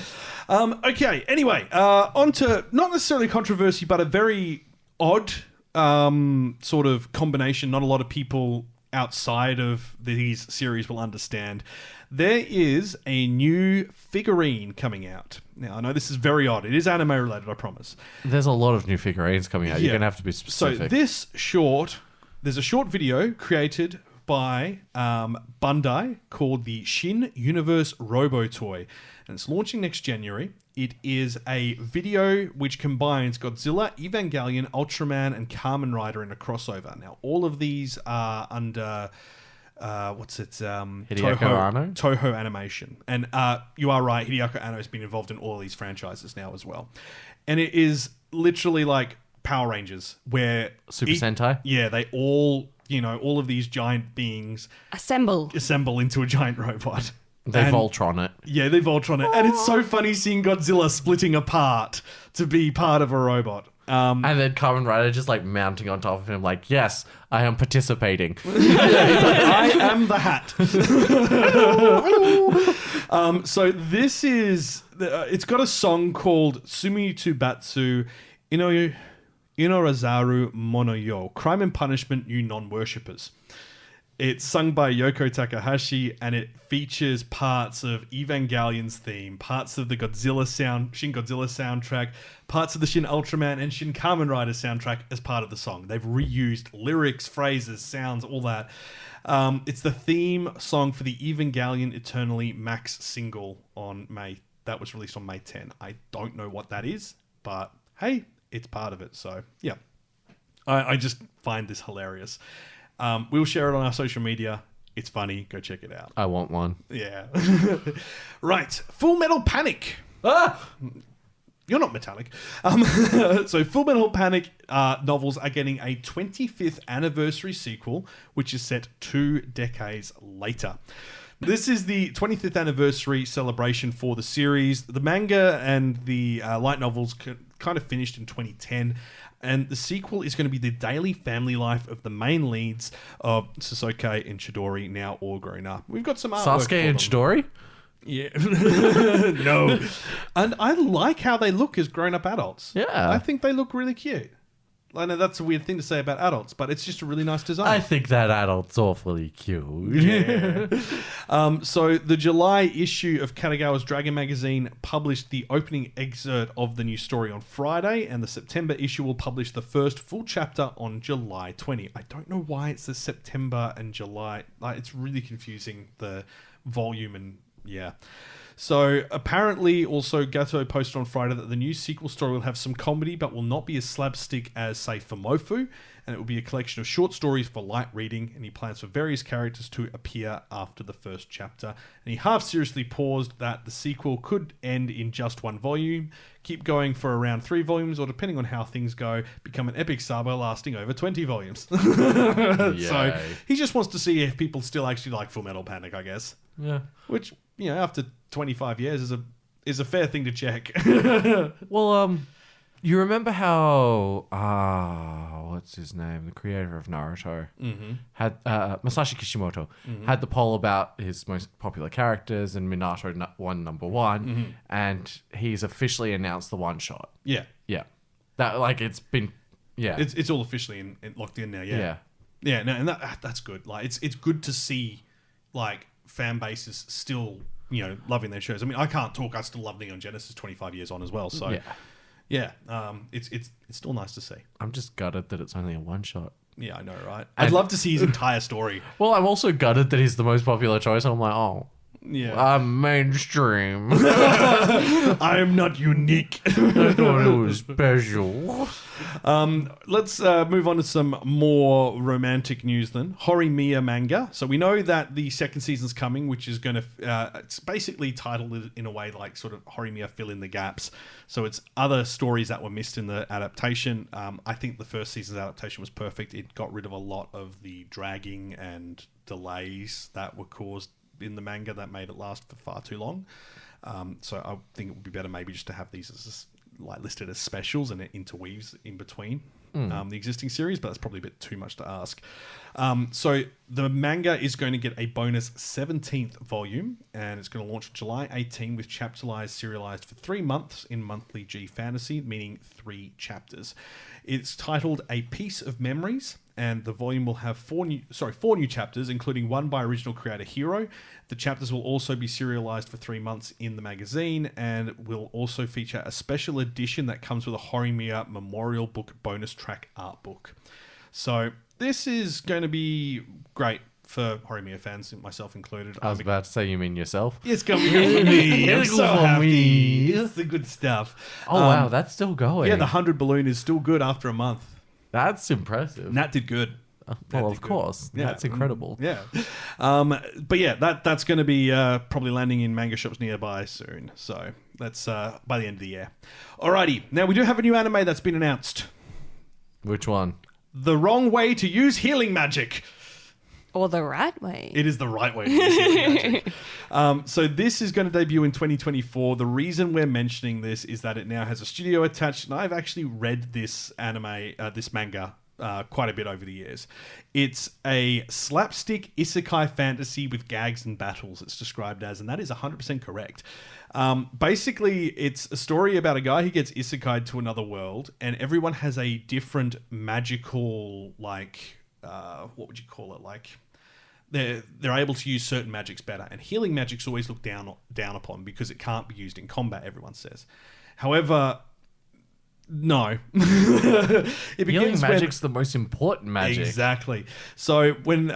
Okay, anyway, on to not necessarily controversy, but a very odd sort of combination. Not a lot of people outside of these series will understand. There is a new figurine coming out. Now, I know this is very odd. It is anime related, I promise. There's a lot of new figurines coming out. You're going to have to be specific. So there's a short video created by Bandai called the Shin Universe Robo Toy, and it's launching next January. It is a video which combines Godzilla, Evangelion, Ultraman, and Kamen Rider in a crossover. Now, all of these are under Toho Animation, and you are right. Hideaki Anno has been involved in all of these franchises now as well, and it is literally like Power Rangers, where Super Sentai. Yeah, they all. All of these giant beings assemble into a giant robot. They Voltron it. Yeah, they Voltron it. And it's so funny seeing Godzilla splitting apart to be part of a robot. And then Kamen Rider just like mounting on top of him like, yes, I am participating. I am the hat. So this is... it's got a song called Sumi to Batsu Inorazaru Mono Yo, Crime and Punishment, You Non-Worshippers. It's sung by Yoko Takahashi, and it features parts of Evangelion's theme, parts of the Shin Godzilla soundtrack, parts of the Shin Ultraman and Shin Kamen Rider soundtrack as part of the song. They've reused lyrics, phrases, sounds, all that. It's the theme song for the Evangelion Eternally Max single that was released on May 10. I don't know what that is, but hey, it's part of it. So yeah, I just find this hilarious. We'll share it on our social media. It's funny. Go check it out. I want one. Yeah. Right. Full Metal Panic. You're not metallic. So Full Metal Panic novels are getting a 25th anniversary sequel, which is set 2 decades later. This is the 25th anniversary celebration for the series. The manga and the light novels kind of finished in 2010. And the sequel is going to be the daily family life of the main leads of Sasuke and Chidori, now all grown up. We've got some artwork Sasuke and Chidori? Yeah. No. And I like how they look as grown-up adults. Yeah. I think they look really cute. I know that's a weird thing to say about adults, but it's just a really nice design. I think that adult's awfully cute. Yeah. So the July issue of Katagawa's Dragon magazine published the opening excerpt of the new story on Friday, and the September issue will publish the first full chapter on July 20. I don't know why it's the September and July. It's really confusing, the volume, and yeah. So apparently also Gato posted on Friday that the new sequel story will have some comedy but will not be as slapstick as, say, Fumofu, and it will be a collection of short stories for light reading, and he plans for various characters to appear after the first chapter. And he half-seriously paused that the sequel could end in just 1 volume, keep going for around 3 volumes, or depending on how things go, become an epic saga lasting over 20 volumes. So he just wants to see if people still actually like Full Metal Panic, I guess. Yeah. Which, after 25 years is a fair thing to check. Well, you remember how what's his name, the creator of Naruto, had Masashi Kishimoto had the poll about his most popular characters, and Minato won number 1, and he's officially announced the one shot. Yeah, that it's been it's all officially locked in now. Yeah. No, and that's good. Like it's good to see like fan bases still loving their shows. I mean, I can't talk. I still love Neon Genesis 25 years on as well. So it's still nice to see. I'm just gutted that it's only a one shot. Yeah, I know, right? I'd love to see his entire story. Well, I'm also gutted that he's the most popular choice. And I'm like, oh, Yeah. I'm mainstream. I am not unique. I thought it was special. Let's move on to some more romantic news then. Horimiya manga. So we know that the second season's coming, which is going to... it's basically titled in a way like sort of Horimiya fill in the gaps. So it's other stories that were missed in the adaptation. I think the first season's adaptation was perfect. It got rid of a lot of the dragging and delays that were caused in the manga that made it last for far too long. So I think it would be better maybe just to have these as listed as specials and it interweaves in between the existing series, but that's probably a bit too much to ask. So the manga is going to get a bonus 17th volume, and it's going to launch July 18 with chapterized, serialized for 3 months in monthly G Fantasy, meaning 3 chapters. It's titled A Piece of Memories, and the volume will have 4 new chapters, including one by original creator Hiro. The chapters will also be serialized for 3 months in the magazine, and will also feature a special edition that comes with a Horimiya Memorial Book bonus track art book. So this is going to be great for Horimiya fans, myself included. I was about to say, you mean yourself? It's going to be good for me. I'm so happy. It's the good stuff. Oh, wow, that's still going. Yeah, the 100 balloon is still good after a month. That's impressive. Nat did good. Well, of course. Yeah. That's incredible. Yeah. But yeah, that's going to be probably landing in manga shops nearby soon. So that's by the end of the year. Alrighty. Now, we do have a new anime that's been announced. Which one? The Wrong Way to Use Healing Magic. Or the right way. It is the right way to use healing magic. So this is going to debut in 2024. The reason we're mentioning this is that it now has a studio attached, and I've actually read this this manga quite a bit over the years. It's a slapstick isekai fantasy with gags and battles, it's described as, and that is 100% correct. Basically, it's a story about a guy who gets isekai'd to another world, and everyone has a different magical, what would you call it? They're able to use certain magics better, and healing magic's always looked down upon because it can't be used in combat, everyone says. However, no. Healing magic's the most important magic. Exactly. So when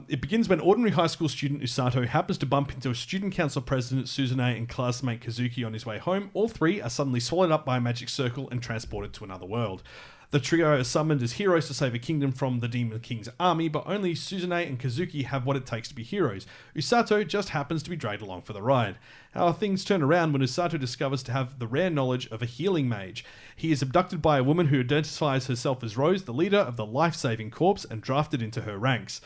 it begins when ordinary high school student Usato happens to bump into a student council president Suzune and classmate Kazuki on his way home. All three are suddenly swallowed up by a magic circle and transported to another world. The trio are summoned as heroes to save a kingdom from the Demon King's army, but only Suzune and Kazuki have what it takes to be heroes. Usato just happens to be dragged along for the ride. How things turn around when Usato discovers to have the rare knowledge of a healing mage. He is abducted by a woman who identifies herself as Rose, the leader of the life-saving corps, and drafted into her ranks.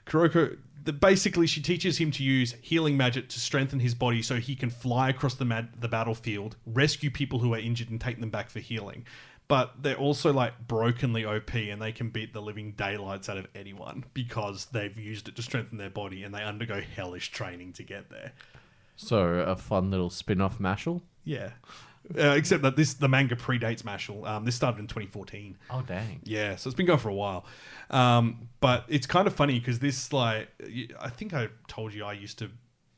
Kuroko... Basically, she teaches him to use healing magic to strengthen his body so he can fly across the battlefield, rescue people who are injured, and take them back for healing. But they're also brokenly OP, and they can beat the living daylights out of anyone because they've used it to strengthen their body, and they undergo hellish training to get there. So a fun little spin-off mashal? Yeah. Except that the manga predates Mashal. This started in 2014. Oh, dang. Yeah, so it's been going for a while. But it's kind of funny because this, I think I told you I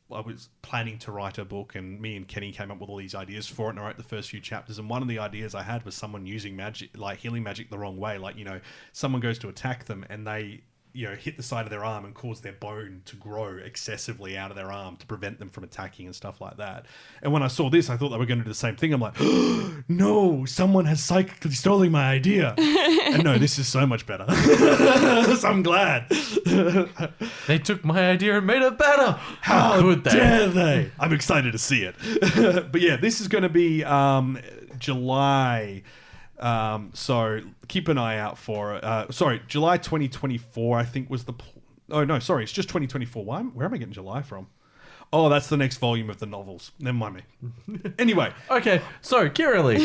was planning to write a book, and me and Kenny came up with all these ideas for it, and I wrote the first few chapters, and one of the ideas I had was someone using magic, healing magic the wrong way. Someone goes to attack them, and they... hit the side of their arm and cause their bone to grow excessively out of their arm to prevent them from attacking and stuff like that. And when I saw this, I thought they were going to do the same thing. I'm like, oh, no, someone has psychically stolen my idea. And no, this is so much better. So I'm glad. They took my idea and made it better. How could they? Dare they? I'm excited to see it. But yeah, this is going to be July... so keep an eye out for it. July 2024, I think was the... it's just 2024. Where am I getting July from? Oh, that's the next volume of the novels. Never mind me. Anyway. Okay, so Kirili.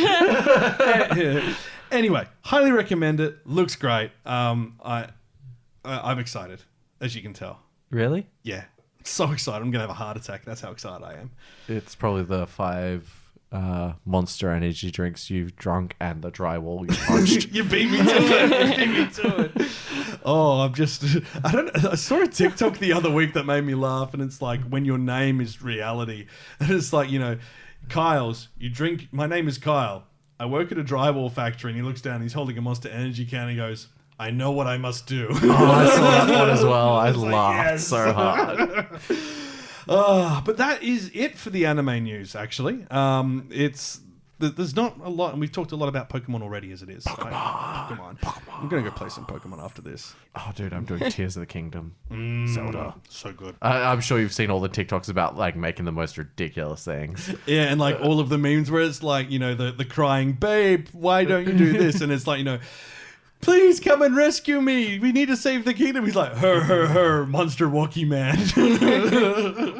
Anyway, highly recommend it. Looks great. I'm excited, as you can tell. Really? Yeah. So excited. I'm going to have a heart attack. That's how excited I am. It's probably the 5... Monster energy drinks you've drunk and the drywall you punched. You beat me to it. Oh, I saw a TikTok the other week that made me laugh, and it's when your name is reality. And it's Kyle's, you drink, my name is Kyle. I work at a drywall factory, and he looks down, he's holding a Monster energy can, and he goes, I know what I must do. Oh, I saw that one as well. I laughed so hard. But that is it for the anime news, actually. There's not a lot, and we've talked a lot about Pokemon already as it is. Pokemon. I'm going to go play some Pokemon after this. Oh, dude, I'm doing Tears of the Kingdom. Zelda. So good. I'm sure you've seen all the TikToks about like making the most ridiculous things. Yeah, and like all of the memes where it's like, the crying, babe, why don't you do this? And it's like, please come and rescue me. We need to save the kingdom. He's like, her, monster walkie man.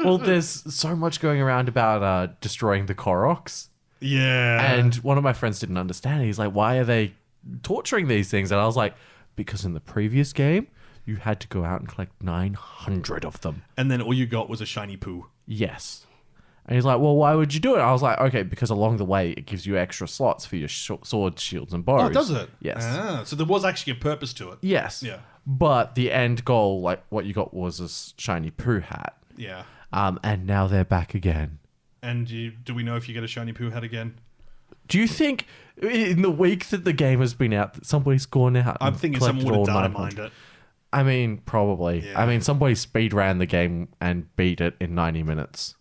Well, there's so much going around about destroying the Koroks. Yeah. And one of my friends didn't understand it. He's like, why are they torturing these things? And I was like, because in the previous game, you had to go out and collect 900 of them. And then all you got was a shiny poo. Yes. And he's like, well, why would you do it? I was like, okay, because along the way, it gives you extra slots for your swords, shields, and bows. Oh, does it? Yes. So there was actually a purpose to it. Yes. Yeah. But the end goal, like what you got was a shiny poo hat. Yeah. And now they're back again. And do we know if you get a shiny poo hat again? Do you think in the week that the game has been out, that somebody's gone out? I'm thinking someone would have data mined it. I mean, probably. Yeah. I mean, somebody speed ran the game and beat it in 90 minutes.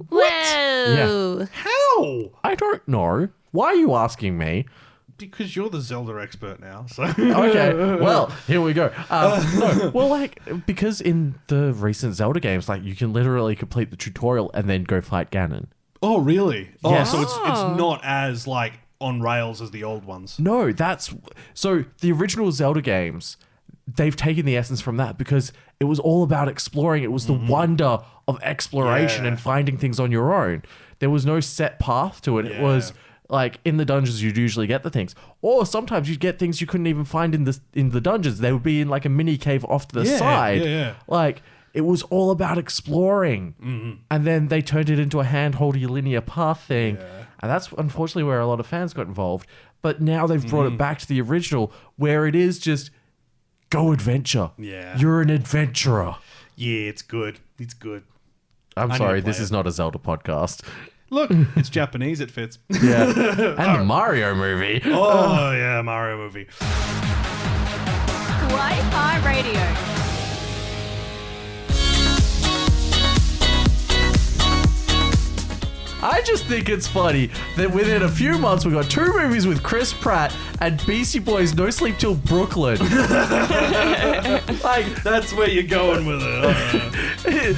Whoa. Yeah. How? I don't know. Why are you asking me? Because you're the Zelda expert now. So Okay, well, here we go. No, well, because in the recent Zelda games, you can literally complete the tutorial and then go fight Ganon. Oh, really? Yes. Oh, so it's not as on rails as the old ones. No, so the original Zelda games, they've taken the essence from that because it was all about exploring. It was the wonder of exploration and finding things on your own. There was no set path to it. It was in the dungeons, you'd usually get the things, or sometimes you'd get things you couldn't even find in the dungeons. They would be in a mini cave off to the side. Yeah. It was all about exploring, and then they turned it into a hand-holdy linear path thing, and that's unfortunately where a lot of fans got involved. But now they've brought it back to the original, where it is just go adventure. Yeah, you're an adventurer. Yeah, it's good. It's good. I'm sorry, this is not a Zelda podcast. Look, it's Japanese. It fits. Yeah, and the Mario movie. Oh yeah, Mario movie. Kawaii-Fi Radio. I just think it's funny that within a few months we got 2 movies with Chris Pratt and Beastie Boys' No Sleep Till Brooklyn. That's where you're going with it.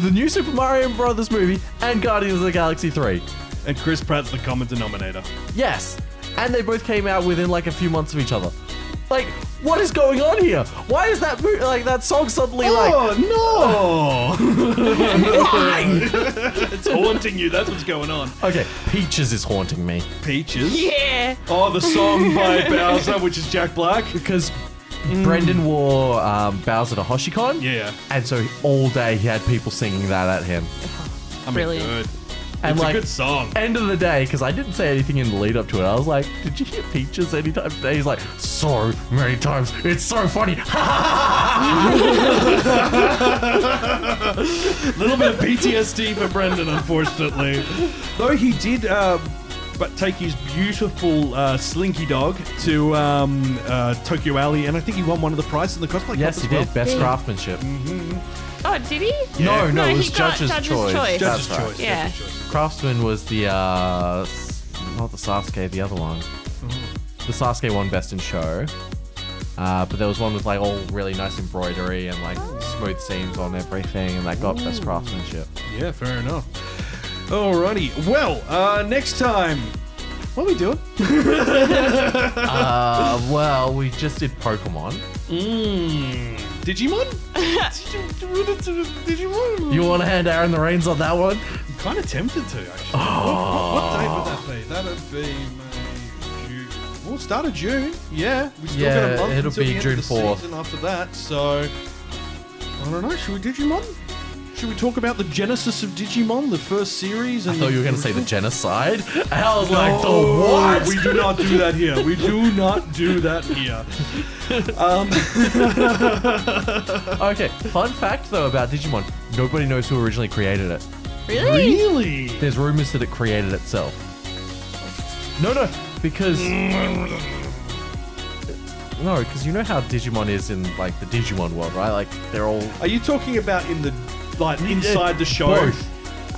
The new Super Mario Brothers movie and Guardians of the Galaxy 3. And Chris Pratt's the common denominator. Yes. And they both came out within a few months of each other. What is going on here? Why is that that song suddenly Oh, no! Why? It's haunting you. That's what's going on. Okay, Peaches is haunting me. Peaches? Yeah. Oh, the song by Bowser, which is Jack Black. Because Brendan wore Bowser to Hoshicon. Yeah. And so all day he had people singing that at him. Brilliant. Good. And it's a good song. End of the day, because I didn't say anything in the lead up to it. I was like, did you hear Peaches anytime today? He's like, so many times. It's so funny. Little bit of PTSD for Brendan, unfortunately. Though he did take his beautiful Slinky Dog to Tokyo Alley, and I think he won one of the prizes in the cosplay Yes, he did. Best craftsmanship. Oh, did he? Yeah. No, it was he got Judge's Choice. Judge's That's right. Choice. Yeah. Judge's Choice. Craftsman was the, not the Sasuke, the other one. The Sasuke won Best in Show. But there was one with all really nice embroidery and smooth seams on everything, and that got Best Craftsmanship. Yeah, fair enough. Alrighty. Well, next time, what are we doing? Well, we just did Pokemon. Digimon? Digimon? You want to hand Aaron the reins on that one? I'm kind of tempted to, actually. What date would that be? That would be May, June. Well, start of June. Yeah. We still got a month it'll until be the end June of the 4th. season after that, so I don't know. Should we Digimon? Should we talk about the genesis of Digimon, the first series? And I thought you were going to say the genocide. And I was like, the what? We do not do that here. We do not do that here. Okay, fun fact though about Digimon. Nobody knows who originally created it. Really? There's rumors that it created itself. No, because... No, because you know how Digimon is in the Digimon world, right? They're all... Are you talking about in the like inside the show? Both.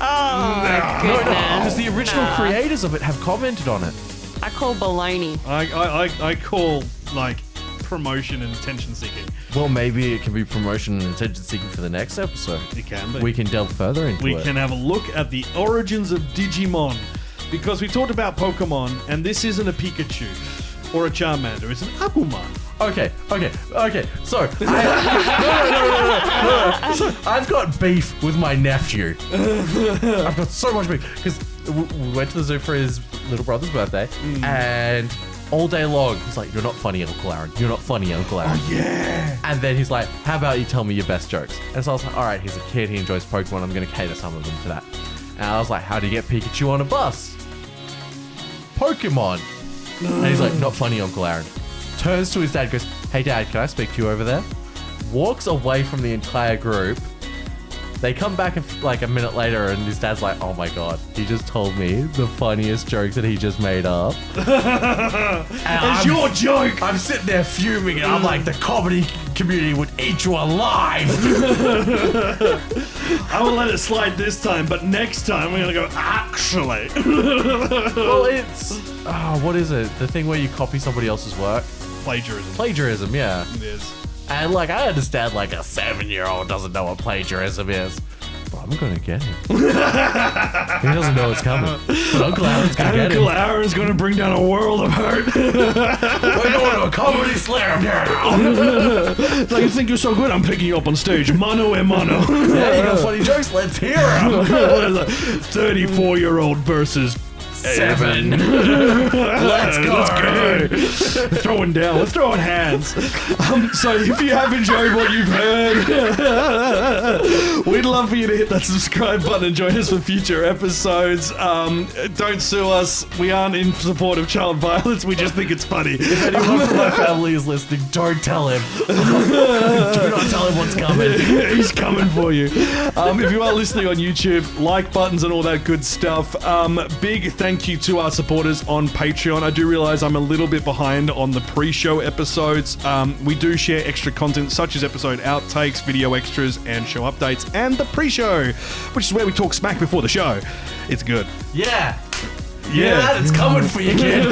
Oh, my goodness. Because the original creators of it have commented on it. I call baloney. I call like promotion and attention seeking. Well, maybe it can be promotion and attention seeking for the next episode. It can be. We can delve further into it. We can have a look at the origins of Digimon, because we talked about Pokemon, and this isn't a Pikachu or a Charmander. It's an Agumon. Okay. So, So, I've got beef with my nephew. I've got so much beef because we went to the zoo for his little brother's birthday, and all day long he's like, "You're not funny, Uncle Aaron. You're not funny, Uncle Aaron." Oh yeah. And then he's like, "How about you tell me your best jokes?" And so I was like, "All right, he's a kid. He enjoys Pokemon. I'm going to cater some of them to that." And I was like, "How do you get Pikachu on a bus?" Pokemon. And he's like, "Not funny, Uncle Aaron." Turns to his dad, goes, "Hey Dad, can I speak to you over there?" Walks away from the entire group. They come back like a minute later and his dad's like, "Oh my God, he just told me the funniest joke that he just made up." It's your joke. I'm sitting there fuming and I'm like, the comedy community would eat you alive. I will let it slide this time, but next time we're going to go, actually. Well, it's, what is it? The thing where you copy somebody else's work? Plagiarism. Plagiarism, yeah. It is. And like, I understand like a 7-year-old doesn't know what plagiarism is. But I'm gonna get him. He doesn't know it's coming. But Uncle Aaron's gonna get him. Uncle Aaron's going to bring down a world of hurt. We're going to a comedy slam now. It's like, you think you're so good, I'm picking you up on stage. Mano a mano. Yeah, you got funny jokes, let's hear them. 34-year-old versus 7. Let's go. Throwing down. Let's throw in hands. So if you have enjoyed what you've heard, we'd love for you to hit that subscribe button and join us for future episodes. Don't sue us. We aren't in support of child violence. We just think it's funny. If anyone from my family is listening, don't tell him. Do not tell him what's coming. He's coming for you. If you are listening on YouTube, like buttons and all that good stuff. Big thank you to our supporters on Patreon. I do realize I'm a little bit behind on the pre-show episodes. We do share extra content such as episode outtakes, video extras, and show updates, and the pre-show, which is where we talk smack before the show. It's good. Yeah, it's coming for you, kid.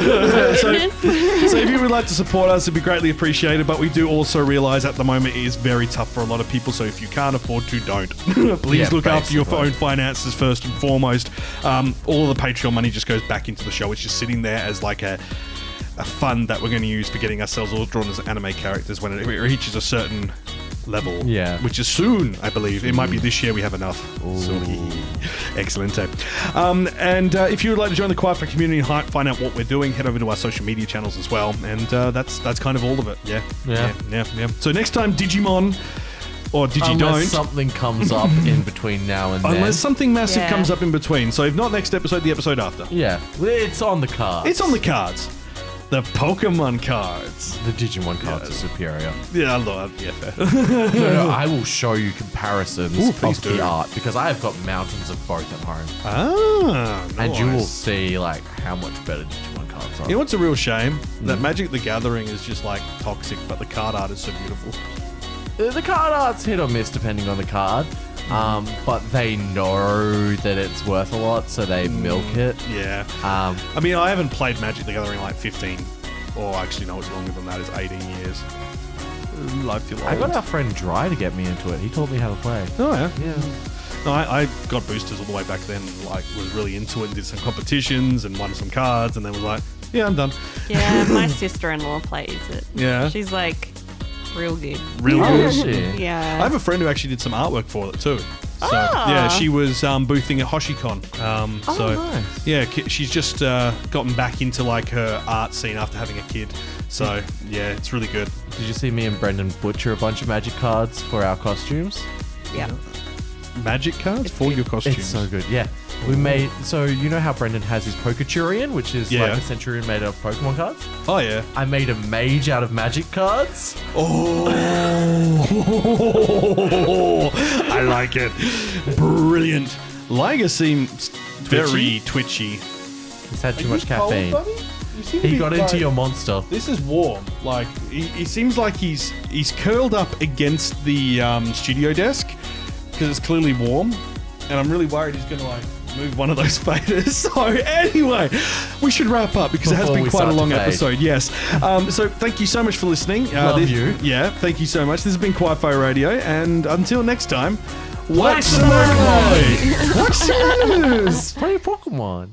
So if you would like to support us, it'd be greatly appreciated, but we do also realize at the moment it is very tough for a lot of people, so if you can't afford to, don't. Please look after your own finances first and foremost. All of the Patreon money just goes back into the show. It's just sitting there as like a fund that we're going to use for getting ourselves all drawn as anime characters when it reaches a certain level, which is soon, I believe. It might be this year we have enough. So, excellent. And if you would like to join the Kawaii-Fi community and find out what we're doing, head over to our social media channels as well. And that's kind of all of it. Yeah. So next time, Digimon or Digidon't. Unless something comes up in between now and then. Unless something massive comes up in between. So if not next episode, the episode after. Yeah, it's on the cards. It's on the cards. The Pokemon cards. The Digimon cards are superior. Yeah, I love fair. No, I will show you comparisons of do. the art because I have got mountains of both at home. Nice. And you will see like how much better Digimon cards are. You know what's a real shame? That Magic the Gathering is just like toxic, but the card art is so beautiful. The card art's hit or miss depending on the card. But they know that it's worth a lot, so they milk it. Yeah. I mean, I haven't played Magic the Gathering like 15, or actually no, it's longer than that. It's 18 years. I feel old. I got our friend Dry to get me into it. He taught me how to play. Oh yeah. Yeah. No, I got boosters all the way back then. Like, was really into it and did some competitions and won some cards, and then was like, yeah, I'm done. Yeah, my sister-in-law plays it. Yeah. She's like real good. Real good. Yeah. I have a friend who actually did some artwork for it too. So yeah, she was boothing at HoshiCon. Nice. Yeah, she's just gotten back into like her art scene after having a kid. So yeah, it's really good. Did you see me and Brendan butcher a bunch of Magic cards for our costumes? Yeah. Magic cards for your costumes? It's so good, yeah. We made, so you know how Brendan has his Poketurian, which is like a Centurion made of Pokemon cards? Oh yeah. I made a mage out of Magic cards. Oh, I like it. Brilliant. Liger seems very twitchy. He's had too much caffeine. He got into your monster. This is warm. Like he seems like he's curled up against the studio desk because it's clearly warm, and I'm really worried he's going to like move one of those faders. So anyway, we should wrap up because it has been quite a long episode. Yes. So thank you so much for listening. Love you. Yeah, thank you so much. This has been Kawaii-Fi Radio, and until next time, Watch some anime! Watch some animes! Play Pokemon!